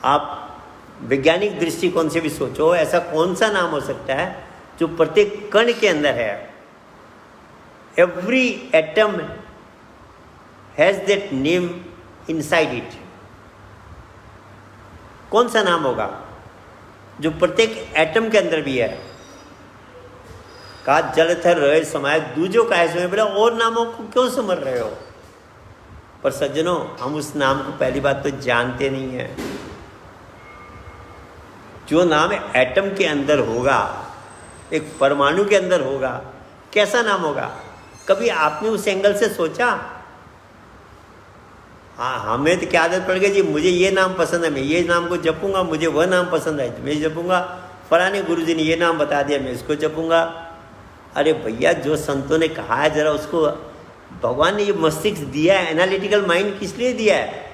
आप वैज्ञानिक दृष्टिकोण से भी सोचो, ऐसा कौन सा नाम हो सकता है जो प्रत्येक कण के अंदर है। Every atom has that name inside it. कौन सा नाम होगा जो प्रत्येक एटम के अंदर भी है? कहा जल थल रहे समाये दूजो का ऐसे में, बोला और नामों को क्यों समझ रहे हो? पर सज्जनों, हम उस नाम को पहली बात तो जानते नहीं है। जो नाम एटम के अंदर होगा, एक परमाणु के अंदर होगा, कैसा नाम होगा? कभी आपने उस एंगल से सोचा? हाँ, हमें तो क्या आदत पड़ गई जी, मुझे ये नाम पसंद है, मैं ये नाम को जपूंगा, मुझे वह नाम पसंद है तो मैं जपूंगा, फलाने गुरुजी ने ये नाम बता दिया मैं इसको जपूंगा। अरे भैया, जो संतों ने कहा है जरा उसको, भगवान ने ये मस्तिष्क दिया है, एनालिटिकल माइंड किस लिए दिया है?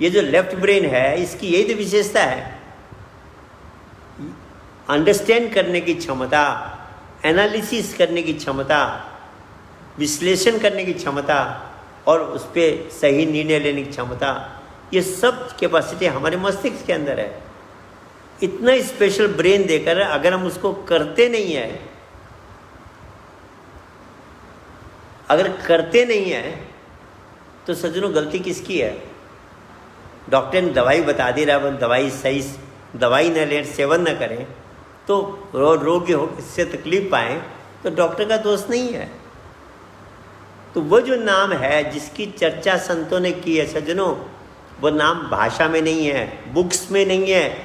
ये जो लेफ्ट ब्रेन है, इसकी यही तो विशेषता है, अंडरस्टैंड करने की क्षमता, एनालिसिस करने की क्षमता, विश्लेषण करने की क्षमता और उस पर सही निर्णय लेने की क्षमता। ये सब कैपेसिटी हमारे मस्तिष्क के अंदर है। इतना स्पेशल ब्रेन देकर अगर हम उसको करते नहीं है, अगर करते नहीं है तो सज्जनों गलती किसकी है? डॉक्टर ने दवाई बता दी रहा, दवाई सही दवाई न लें, सेवन न करें तो रोगी हो इससे तकलीफ पाएँ तो डॉक्टर का दोष नहीं है। तो वो जो नाम है जिसकी चर्चा संतों ने की है सज्जनों, वो नाम भाषा में नहीं है, बुक्स में नहीं है।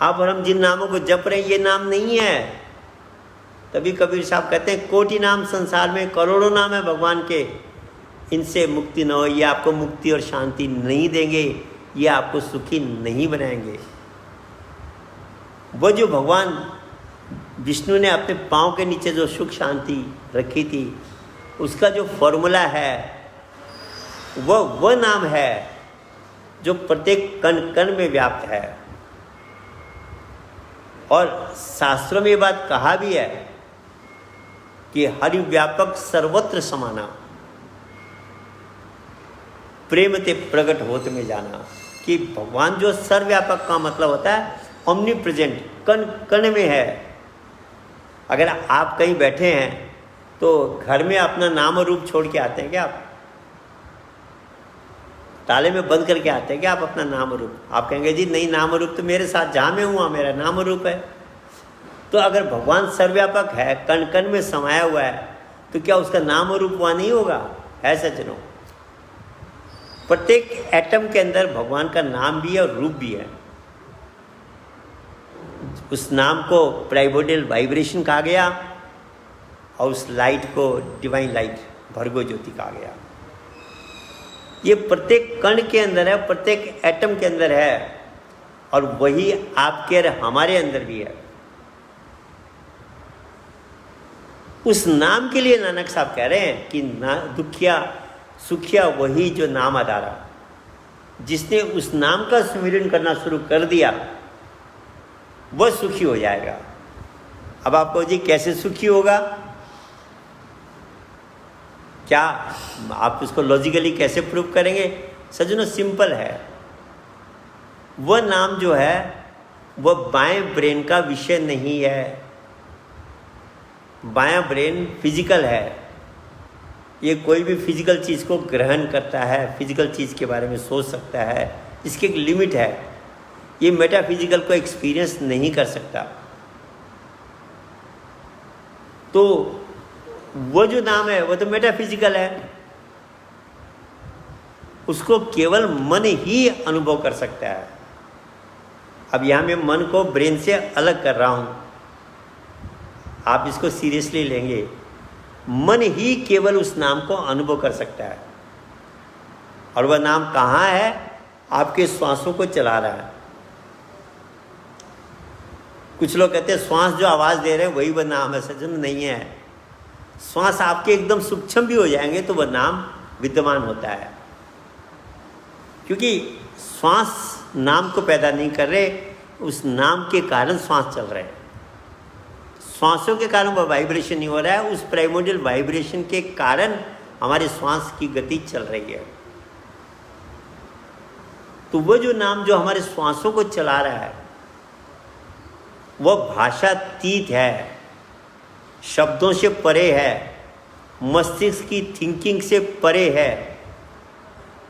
आप और हम जिन नामों को जप रहे हैं ये नाम नहीं है। तभी कबीर साहब कहते हैं कोटि नाम संसार में, करोड़ों नाम है भगवान के, इनसे मुक्ति न हो, ये आपको मुक्ति और शांति नहीं देंगे, ये आपको सुखी नहीं बनाएंगे। वो जो भगवान विष्णु ने अपने पाँव के नीचे जो सुख शांति रखी थी, उसका जो फॉर्मूला है वो नाम है जो प्रत्येक कण कण में व्याप्त है। और शास्त्रों में ये बात कहा भी है कि हरि व्यापक सर्वत्र समाना, प्रेम ते प्रकट होत में जाना। कि भगवान जो सर्वव्यापक का मतलब होता है ओमनी प्रेजेंट, कण कण में है। अगर आप कहीं बैठे हैं तो घर में अपना नाम और रूप छोड़ के आते हैं क्या? आप ताले में बंद करके आते हैं क्या आप अपना नाम और रूप? आप कहेंगे जी नहीं, नाम और रूप तो मेरे साथ जहाँ मैं हुआ मेरा नाम और रूप है। तो अगर भगवान सर्वव्यापक है, कण कण में समाया हुआ है, तो क्या उसका नाम और रूप वहाँ नहीं होगा? है सज्जनों, प्रत्येक एटम के अंदर भगवान का नाम भी है और रूप भी है। उस नाम को प्राइमोर्डियल वाइब्रेशन कहा गया और उस लाइट को डिवाइन लाइट, भर्गो ज्योति कहा गया। ये प्रत्येक कण के अंदर है, प्रत्येक एटम के अंदर है, और वही आपके और हमारे अंदर भी है। उस नाम के लिए नानक साहब कह रहे हैं कि ना दुखिया सुखिया वही जो नाम अदारा। जिसने उस नाम का स्मरण करना शुरू कर दिया वह सुखी हो जाएगा। अब आपको जी कैसे सुखी होगा? क्या आप इसको लॉजिकली कैसे प्रूव करेंगे? सज्जनों सिंपल है। वह नाम जो है वह बाएं ब्रेन का विषय नहीं है। बायां ब्रेन फिजिकल है, ये कोई भी फिजिकल चीज़ को ग्रहण करता है, फिजिकल चीज़ के बारे में सोच सकता है, इसकी एक लिमिट है। ये मेटाफिजिकल को एक्सपीरियंस नहीं कर सकता। तो वो जो नाम है वो तो मेटाफिजिकल है, उसको केवल मन ही अनुभव कर सकता है। अब यहाँ मैं मन को ब्रेन से अलग कर रहा हूँ, आप इसको सीरियसली लेंगे। मन ही केवल उस नाम को अनुभव कर सकता है, और वह नाम कहाँ है? आपके श्वासों को चला रहा है। कुछ लोग कहते हैं श्वास जो आवाज़ दे रहे हैं वही वह नाम है। सज्जन नहीं है। श्वास आपके एकदम सूक्ष्म भी हो जाएंगे तो वह नाम विद्यमान होता है, क्योंकि श्वास नाम को पैदा नहीं कर रहे, उस नाम के कारण श्वास चल रहे हैं। श्वासों के कारण वह वाइब्रेशन नहीं हो रहा है, उस प्राइमोडियल वाइब्रेशन के कारण हमारे श्वास की गति चल रही है। तो वो जो नाम जो हमारे श्वासों को चला रहा है वह भाषातीत है, शब्दों से परे है, मस्तिष्क की थिंकिंग से परे है।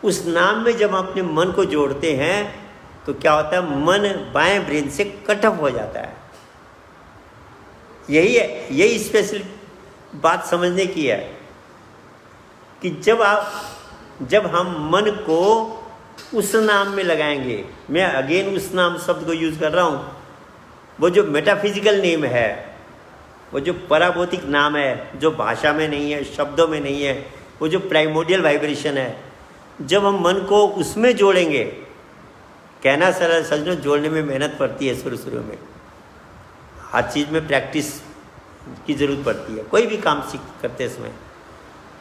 उस नाम में जब हम अपने मन को जोड़ते हैं तो क्या होता है, मन बाएं ब्रेन से कट ऑफ हो जाता है। यही है, यही स्पेशल बात समझने की है कि जब हम मन को उस नाम में लगाएंगे, मैं अगेन उस नाम शब्द को यूज कर रहा हूँ, वो जो मेटाफिजिकल नेम है, वो जो पराभौतिक नाम है, जो भाषा में नहीं है, शब्दों में नहीं है, वो जो प्राइमोडियल वाइब्रेशन है, जब हम मन को उसमें जोड़ेंगे, कहना सरल, सजनों जोड़ने में मेहनत पड़ती है शुरू में, हर चीज़ में प्रैक्टिस की ज़रूरत पड़ती है, कोई भी काम सीख करते समय।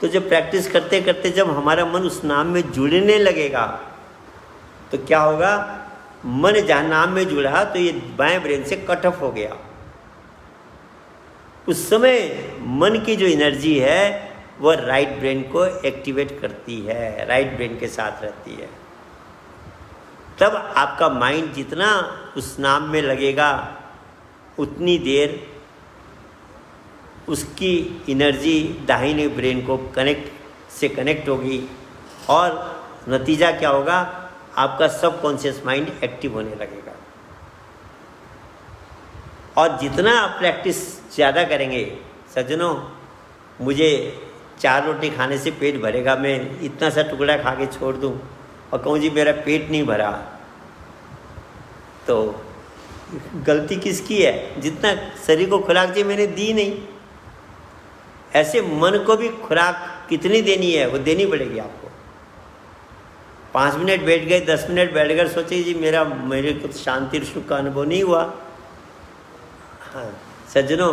तो जब प्रैक्टिस करते करते जब हमारा मन उस नाम में जुड़ने लगेगा तो क्या होगा, मन जहाँ नाम में जुड़ा तो ये बाएं ब्रेन से कट ऑफ हो गया। उस समय मन की जो एनर्जी है वह राइट ब्रेन को एक्टिवेट करती है, राइट ब्रेन के साथ रहती है। तब आपका माइंड जितना उस नाम में लगेगा उतनी देर उसकी एनर्जी दाहिने ब्रेन को कनेक्ट होगी और नतीजा क्या होगा, आपका सबकॉन्शियस माइंड एक्टिव होने लगेगा। और जितना आप प्रैक्टिस ज़्यादा करेंगे, सज्जनों मुझे 4 रोटी खाने से पेट भरेगा, मैं इतना सा टुकड़ा खा के छोड़ दूं और कहूँ जी मेरा पेट नहीं भरा, तो गलती किसकी है? जितना शरीर को खुराक चाहिए मैंने दी नहीं। ऐसे मन को भी खुराक कितनी देनी है वो देनी पड़ेगी आपको। 5 मिनट बैठ गए, 10 मिनट बैठ कर सोचिए जी मेरे को शांति सुख का अनुभव नहीं हुआ। हाँ सज्जनों,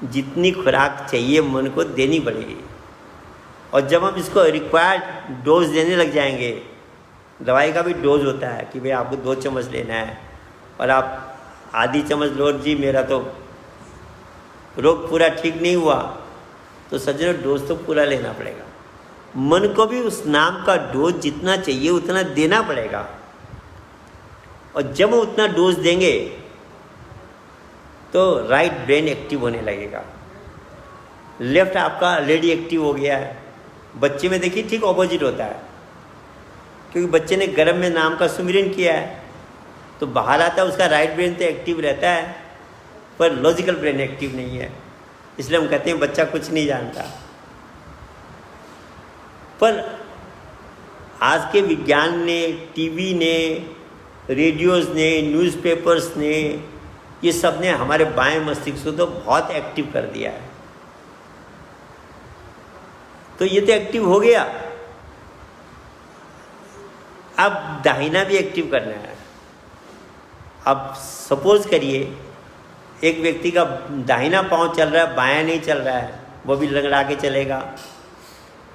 जितनी खुराक चाहिए मन को देनी पड़ेगी। और जब हम इसको रिक्वायर्ड डोज देने लग जाएंगे, दवाई का भी डोज होता है कि भाई आपको 2 चम्मच लेना है और आप आधी चम्मच लो, जी मेरा तो रोग पूरा ठीक नहीं हुआ, तो सज्जनों डोज तो पूरा लेना पड़ेगा। मन को भी उस नाम का डोज जितना चाहिए उतना देना पड़ेगा। और जब वो उतना डोज देंगे तो राइट ब्रेन एक्टिव होने लगेगा। लेफ्ट आपका ऑलरेडी एक्टिव हो गया है। बच्चे में देखिए ठीक ऑपोजिट होता है, क्योंकि बच्चे ने गर्भ में नाम का सुमिरन किया है तो बाहर आता है उसका राइट ब्रेन तो एक्टिव रहता है पर लॉजिकल ब्रेन एक्टिव नहीं है। इसलिए हम कहते हैं बच्चा कुछ नहीं जानता। पर आज के विज्ञान ने, टीवी ने, रेडियोज़ ने, न्यूज़पेपर्स ने, ये सब ने हमारे बाएं मस्तिष्क को तो बहुत एक्टिव कर दिया है। तो ये तो एक्टिव हो गया, अब दाहिना भी एक्टिव करना है। अब सपोज करिए एक व्यक्ति का दाहिना पांव चल रहा है, बायां नहीं चल रहा है, वो भी लंगड़ा के चलेगा।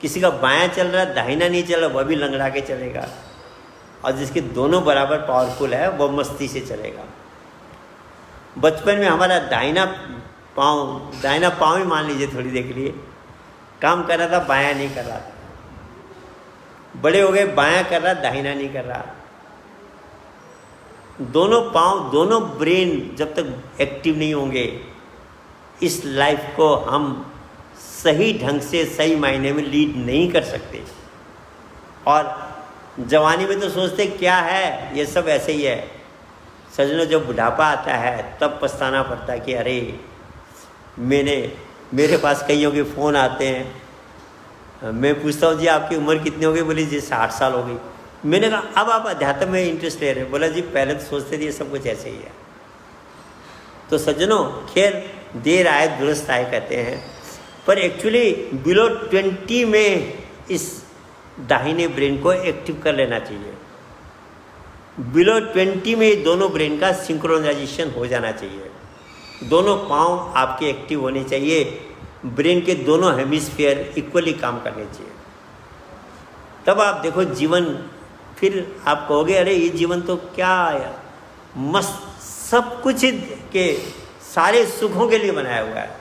किसी का बायां चल रहा है, दाहिना नहीं चल रहा, वह भी लंगड़ा के चलेगा। और जिसके दोनों बराबर पावरफुल है वो मस्ती से चलेगा। बचपन में हमारा दाहिना पाँव ही मान लीजिए थोड़ी देर के लिए काम कर रहा था, बायां नहीं कर रहा था। बड़े हो गए, बायां कर रहा, दाहिना नहीं कर रहा। दोनों पाँव, दोनों ब्रेन जब तक एक्टिव नहीं होंगे, इस लाइफ को हम सही ढंग से, सही मायने में लीड नहीं कर सकते। और जवानी में तो सोचते क्या है, ये सब ऐसे ही है। सजनों जब बुढ़ापा आता है तब पछताना पड़ता है कि अरे मेरे पास कईयों के फ़ोन आते हैं, मैं पूछता हूँ जी आपकी उम्र कितनी हो गई, बोली जी 60 साल हो गई। मैंने कहा अब आप अध्यात्म में इंटरेस्ट ले रहे हैं? बोला जी पहले तो सोचते थे ये सब कुछ ऐसे ही है। तो सज्जनों खैर देर आए दुरुस्त आए कहते हैं, पर एक्चुअली बिलो 20 में इस दाहिने ब्रेन को एक्टिव कर लेना चाहिए। बिलो 20 में दोनों ब्रेन का सिंक्रोनाइजेशन हो जाना चाहिए। दोनों पाँव आपके एक्टिव होने चाहिए, ब्रेन के दोनों हेमिस्फीयर इक्वली काम करने चाहिए। तब आप देखो जीवन फिर आप कहोगे अरे ये जीवन तो क्या है, मस्त सब कुछ के सारे सुखों के लिए बनाया हुआ है।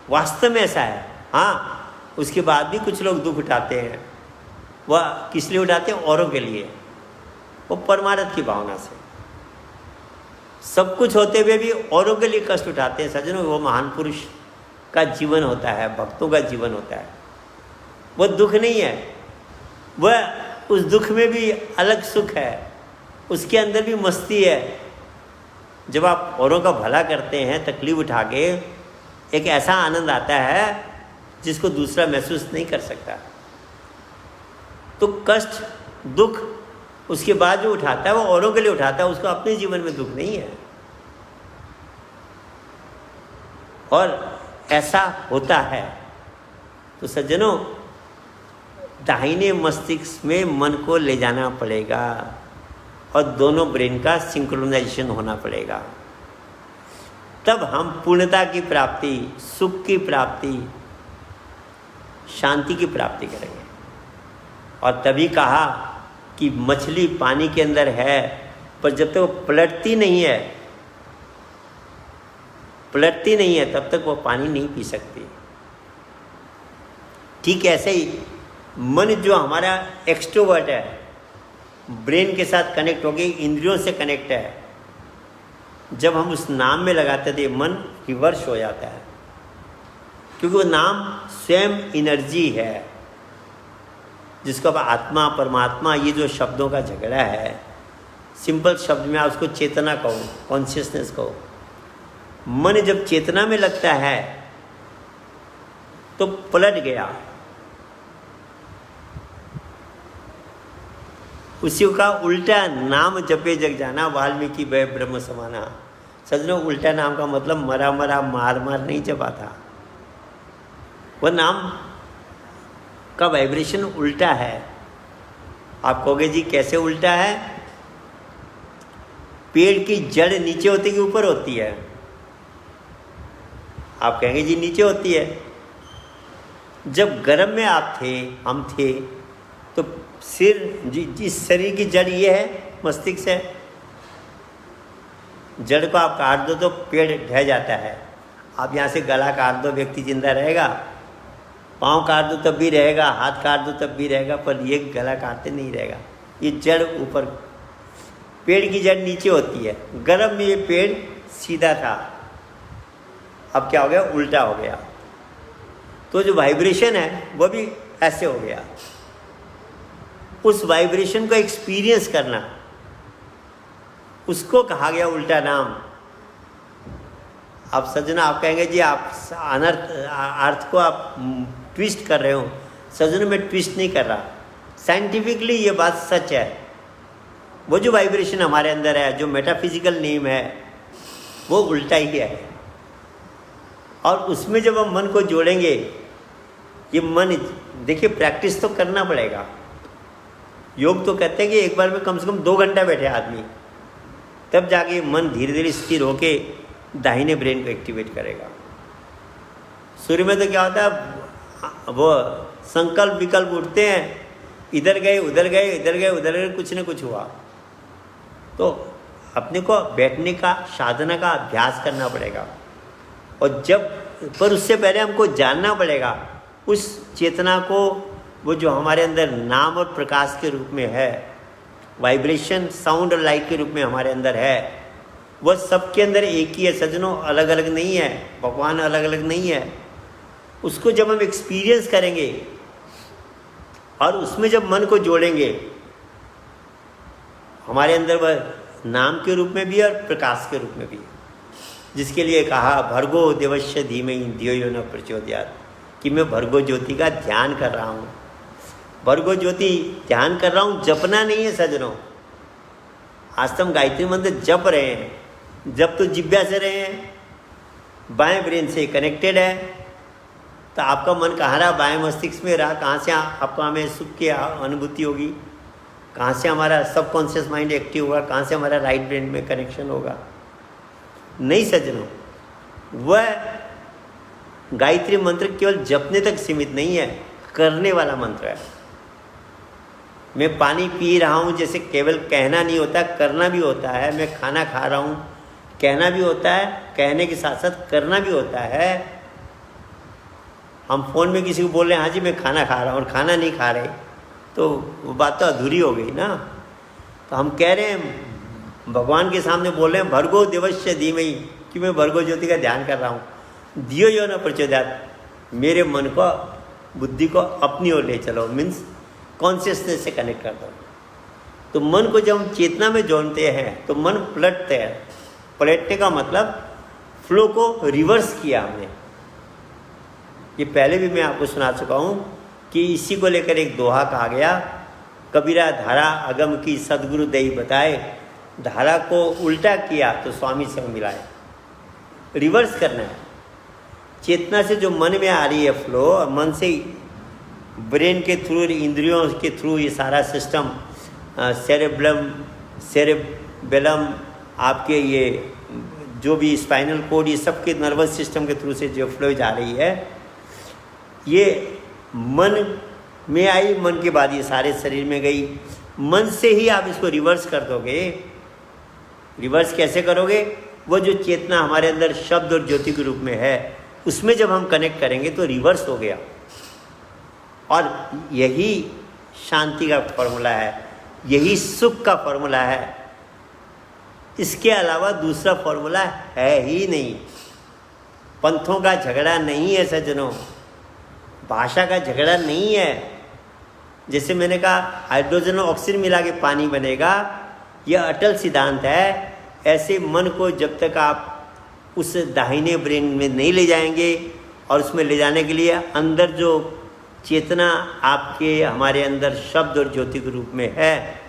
वास्तव में ऐसा है। हाँ, उसके बाद भी कुछ लोग दुख उठाते हैं। वह किस लिए उठाते हैं? औरों के लिए, वो परमार्थ की भावना से। सब कुछ होते हुए भी औरों के लिए कष्ट उठाते हैं सज्जनों। वो महान पुरुष का जीवन होता है, भक्तों का जीवन होता है। वो दुख नहीं है, वह उस दुख में भी अलग सुख है, उसके अंदर भी मस्ती है। जब आप औरों का भला करते हैं तकलीफ उठा के, एक ऐसा आनंद आता है जिसको दूसरा महसूस नहीं कर सकता। तो कष्ट दुख उसके बाद जो उठाता है वो औरों के लिए उठाता है, उसको अपने जीवन में दुख नहीं है। और ऐसा होता है तो सज्जनों, दाहिने मस्तिष्क में मन को ले जाना पड़ेगा और दोनों ब्रेन का सिंक्रोनाइजेशन होना पड़ेगा। तब हम पूर्णता की प्राप्ति, सुख की प्राप्ति, शांति की प्राप्ति करेंगे। और तभी कहा कि मछली पानी के अंदर है, पर जब तक वो पलटती नहीं है तब तक वो पानी नहीं पी सकती। ठीक ऐसे ही मन जो हमारा एक्सट्रोवर्ट है, ब्रेन के साथ कनेक्ट हो गई, इंद्रियों से कनेक्ट है, जब हम उस नाम में लगाते थे मन रिवर्स हो जाता है, क्योंकि वो नाम स्वयं एनर्जी है, जिसको अब आत्मा परमात्मा ये जो शब्दों का झगड़ा है, सिंपल शब्द में आप उसको चेतना कहो, कॉन्शियसनेस कहो। मन जब चेतना में लगता है तो पलट गया, उसी का उल्टा नाम जपे जग जाना, वाल्मीकि भय ब्रह्म समाना। सजनों, उल्टा नाम का मतलब मरा मरा मार मार नहीं जपा था। वह नाम का वाइब्रेशन उल्टा है। आप कहोगे जी कैसे उल्टा है? पेड़ की जड़ नीचे होती कि ऊपर होती है? आप कहेंगे जी नीचे होती है। जब गर्भ में आप थे, हम थे, तो सिर, जिस शरीर की जड़ ये है, मस्तिष्क है। जड़ को आप काट दो तो पेड़ ढह जाता है। आप यहाँ से गला काट दो, व्यक्ति जिंदा रहेगा। पाँव काट दो तब भी रहेगा, हाथ काट दो तब भी रहेगा, पर ये गला काटते नहीं रहेगा। ये जड़ ऊपर, पेड़ की जड़ नीचे होती है। गर्भ में ये पेड़ सीधा था, अब क्या हो गया? उल्टा हो गया। तो जो वाइब्रेशन है वो भी ऐसे हो गया। उस वाइब्रेशन को एक्सपीरियंस करना, उसको कहा गया उल्टा नाम। अब सज्जना आप कहेंगे जी आप अर्थ को आप ट्विस्ट कर रहे हो। सज्जनों, मैं ट्विस्ट नहीं कर रहा, साइंटिफिकली ये बात सच है। वो जो वाइब्रेशन हमारे अंदर है, जो मेटाफिजिकल नेम है, वो उल्टा ही है। और उसमें जब हम मन को जोड़ेंगे, ये मन, देखिए प्रैक्टिस तो करना पड़ेगा। योग तो कहते हैं कि एक बार में कम से कम 2 घंटा बैठे आदमी, तब जाके मन धीरे धीरे स्थिर होके दाहिने ब्रेन को एक्टिवेट करेगा। सूर्य में तो क्या होता है, वो संकल्प विकल्प उठते हैं, इधर गए उधर गए, इधर गए उधर गए, कुछ न कुछ हुआ। तो अपने को बैठने का, साधना का अभ्यास करना पड़ेगा। और जब, पर उससे पहले हमको जानना पड़ेगा उस चेतना को, वो जो हमारे अंदर नाम और प्रकाश के रूप में है, वाइब्रेशन, साउंड और लाइट के रूप में हमारे अंदर है, वह सबके अंदर एक ही है सज्जनों, अलग अलग नहीं है। भगवान अलग अलग नहीं है। उसको जब हम एक्सपीरियंस करेंगे और उसमें जब मन को जोड़ेंगे, हमारे अंदर वह नाम के रूप में भी और प्रकाश के रूप में भी, जिसके लिए कहा भर्गो देवस्य धीमहि धियो यो न प्रचोदयात्, कि मैं भर्गो ज्योति का ध्यान कर रहा हूँ। भर्गो ज्योति ध्यान कर रहा हूँ, जपना नहीं है सज्जनों। आज तो हम गायत्री मंत्र जप रहे हैं, जब तो जिब्या से रहे हैं, बाएं ब्रेन से कनेक्टेड है। तो आपका मन कहाँ रहा? बाएं मस्तिष्क में रहा। कहाँ से आपको हमें सुख की अनुभूति होगी? कहाँ से हमारा सबकॉन्शियस माइंड एक्टिव होगा? कहाँ से हमारा राइट ब्रेन में कनेक्शन होगा? नहीं सज्जनों, वह गायत्री मंत्र केवल जपने तक सीमित नहीं है, करने वाला मंत्र है। मैं पानी पी रहा हूँ, जैसे केवल कहना नहीं होता, करना भी होता है। मैं खाना खा रहा हूँ, कहना भी होता है, कहने के साथ साथ करना भी होता है। हम फ़ोन में किसी को बोल रहे हैं हाँ जी मैं खाना खा रहा हूँ, और खाना नहीं खा रहे, तो वो बात तो अधूरी हो गई ना। तो हम कह रहे हैं, भगवान के सामने बोल रहे हैं भर्गो देवस्य धीमहि, कि मैं भर्गो ज्योति का ध्यान कर रहा हूँ। दियो यो न प्रचोदयात्, मेरे मन को, बुद्धि को अपनी ओर ले चलो, मीन्स कॉन्शियसनेस से कनेक्ट कर दो। तो मन को जब हम चेतना में जोड़ते हैं तो मन पलटते हैं। पलटने का मतलब फ्लो को रिवर्स किया हमने। ये पहले भी मैं आपको सुना चुका हूँ कि इसी को लेकर एक दोहा कहा गया, कबीरा धारा अगम की सदगुरु देई बताए, धारा को उल्टा किया तो स्वामी से मिलाए। रिवर्स करना है। चेतना से जो मन में आ रही है फ्लो, मन से ब्रेन के थ्रू, इंद्रियों के थ्रू ये सारा सिस्टम, सेरेबेलम, आपके ये जो भी स्पाइनल कोड, ये सबके नर्वस सिस्टम के थ्रू से जो फ्लो जा रही है, ये मन में आई, मन के बाद ये सारे शरीर में गई। मन से ही आप इसको रिवर्स कर दोगे। रिवर्स कैसे करोगे? वो जो चेतना हमारे अंदर शब्द और ज्योति के रूप में है, उसमें जब हम कनेक्ट करेंगे तो रिवर्स हो गया। और यही शांति का फॉर्मूला है, यही सुख का फॉर्मूला है। इसके अलावा दूसरा फॉर्मूला है ही नहीं। पंथों का झगड़ा नहीं है सज्जनों, भाषा का झगड़ा नहीं है। जैसे मैंने कहा हाइड्रोजन और ऑक्सीजन मिला के पानी बनेगा, यह अटल सिद्धांत है। ऐसे मन को जब तक आप उस दाहिने ब्रेन में नहीं ले जाएंगे, और उसमें ले जाने के लिए अंदर जो चेतना आपके हमारे अंदर शब्द और ज्योति के रूप में है,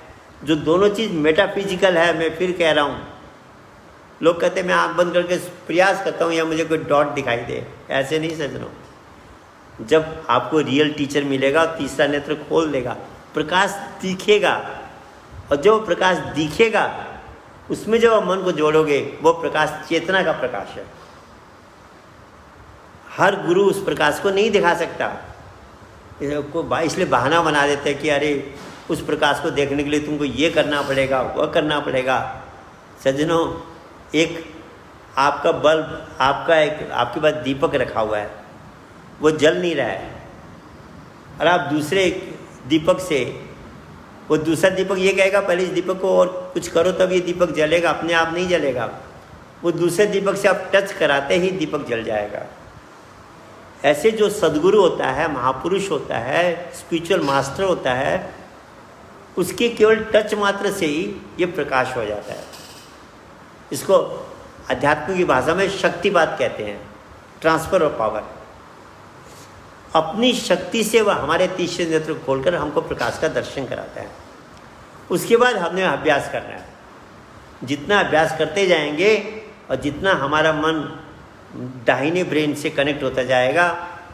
जो दोनों चीज़ मेटाफिजिकल है। मैं फिर कह रहा हूँ, लोग कहते हैं मैं आँख बंद करके प्रयास करता हूँ या मुझे कोई डॉट दिखाई दे, ऐसे नहीं सजनों। जब आपको रियल टीचर मिलेगा, तीसरा नेत्र खोल देगा, प्रकाश दिखेगा, और जो प्रकाश दिखेगा उसमें जब आप मन को जोड़ोगे, वो प्रकाश चेतना का प्रकाश है। हर गुरु उस प्रकाश को नहीं दिखा सकता, इसलिए बहाना बना देते हैं कि अरे उस प्रकाश को देखने के लिए तुमको ये करना पड़ेगा, वह करना पड़ेगा। सज्जनों, एक आपका बल्ब, आपके पास दीपक रखा हुआ है, वो जल नहीं रहा है, और आप दूसरे दीपक से, वो दूसरा दीपक ये कहेगा पहले इस दीपक को और कुछ करो तब ये दीपक जलेगा, अपने आप नहीं जलेगा। वो दूसरे दीपक से आप टच कराते ही दीपक जल जाएगा। ऐसे जो सद्गुरु होता है, महापुरुष होता है, स्पिरिचुअल मास्टर होता है, उसके केवल टच मात्र से ही ये प्रकाश हो जाता है। इसको अध्यात्म की भाषा में शक्तिपात कहते हैं, ट्रांसफर ऑफ पावर। अपनी शक्ति से वह हमारे तीसरे नेत्र खोलकर हमको प्रकाश का दर्शन कराता है। उसके बाद हमने अभ्यास करना है। जितना अभ्यास करते जाएंगे और जितना हमारा मन दाहिने ब्रेन से कनेक्ट होता जाएगा,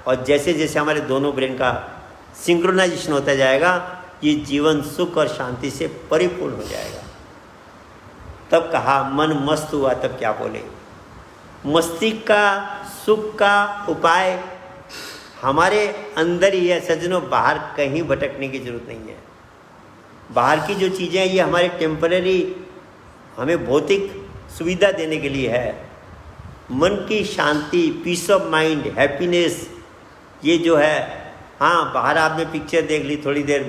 और जैसे जैसे हमारे दोनों ब्रेन का सिंक्रोनाइजेशन होता जाएगा, ये जीवन सुख और शांति से परिपूर्ण हो जाएगा। तब कहा मन मस्त हुआ, तब क्या बोले। मस्तिष्क का, सुख का उपाय हमारे अंदर ही है सज्जनों, बाहर कहीं भटकने की जरूरत नहीं है। बाहर की जो चीज़ें हैं ये हमारे टेम्पररी, हमें भौतिक सुविधा देने के लिए है। मन की शांति, पीस ऑफ माइंड, हैप्पीनेस, ये जो है, हाँ बाहर आपने पिक्चर देख ली, थोड़ी देर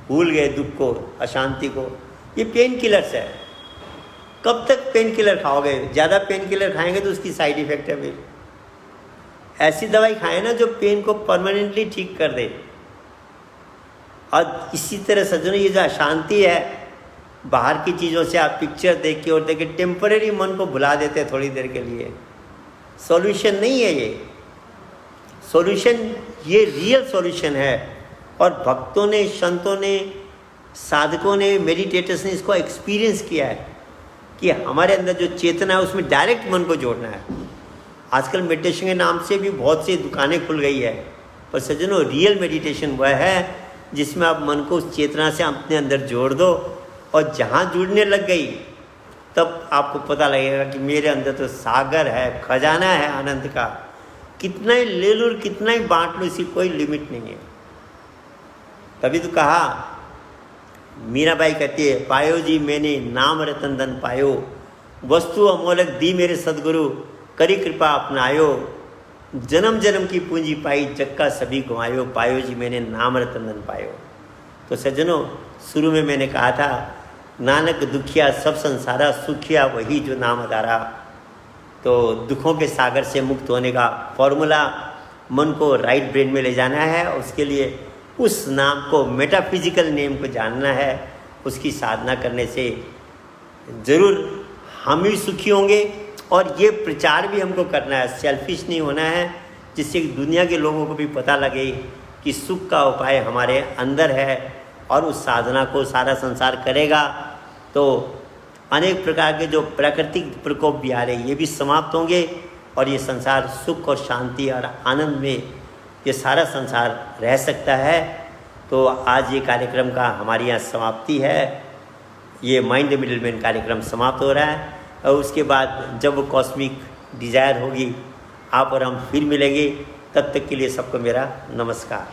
भूल गए दुख को, अशांति को, ये पेन किलर्स है। कब तक पेन किलर खाओगे? ज़्यादा पेन किलर खाएंगे तो उसकी साइड इफेक्ट है। फिर ऐसी दवाई खाएं ना जो पेन को परमानेंटली ठीक कर दे। और इसी तरह सज्जनों, ये जो अशांति है, बाहर की चीज़ों से आप पिक्चर देख के और देख के टेम्परेरी मन को भुला देते हैं थोड़ी देर के लिए। सॉल्यूशन नहीं है ये। सॉल्यूशन, ये रियल सॉल्यूशन है। और भक्तों ने, संतों ने, साधकों ने, मेडिटेटर्स ने इसको एक्सपीरियंस किया है कि हमारे अंदर जो चेतना है उसमें डायरेक्ट मन को जोड़ना है। आजकल मेडिटेशन के नाम से भी बहुत सी दुकानें खुल गई है, पर सज्जनों रियल मेडिटेशन वह है जिसमें आप मन को उस चेतना से अपने अंदर जोड़ दो, और जहाँ जुड़ने लग गई तब आपको पता लगेगा कि मेरे अंदर तो सागर है, खजाना है आनंद का। कितना ही ले लूँ, कितना ही बांट लूँ, इसकी कोई लिमिट नहीं है। तभी तो कहा मीराबाई कहती है, पायो जी मैंने नाम रतन धन पायो, वस्तु अमोलक दी मेरे सदगुरु, करी कृपा अपनायो, जन्म जन्म की पूंजी पाई, जग का सभी गंवायो, पायो जी मैंने नाम रतन धन पायो। तो सज्जनों, शुरू में मैंने कहा था, नानक दुखिया सब संसारा, सुखिया वही जो नाम आधारा। तो दुखों के सागर से मुक्त होने का फॉर्मूला मन को राइट ब्रेन में ले जाना है। उसके लिए उस नाम को, मेटाफिजिकल नेम को जानना है। उसकी साधना करने से ज़रूर हम भी सुखी होंगे। और ये प्रचार भी हमको करना है, सेल्फिश नहीं होना है, जिससे दुनिया के लोगों को भी पता लगे कि सुख का उपाय हमारे अंदर है और उस साधना को सारा संसार करेगा तो अनेक प्रकार के जो प्राकृतिक प्रकोप भी आ रहे ये भी समाप्त होंगे और ये संसार सुख और शांति और आनंद में ये सारा संसार रह सकता है। तो आज ये कार्यक्रम का हमारे यहाँ समाप्ति है। ये माइंड द मिडिल मैन कार्यक्रम समाप्त हो रहा है और उसके बाद जब वो कॉस्मिक डिज़ायर होगी आप और हम फिर मिलेंगे। तब तक के लिए सबको मेरा नमस्कार।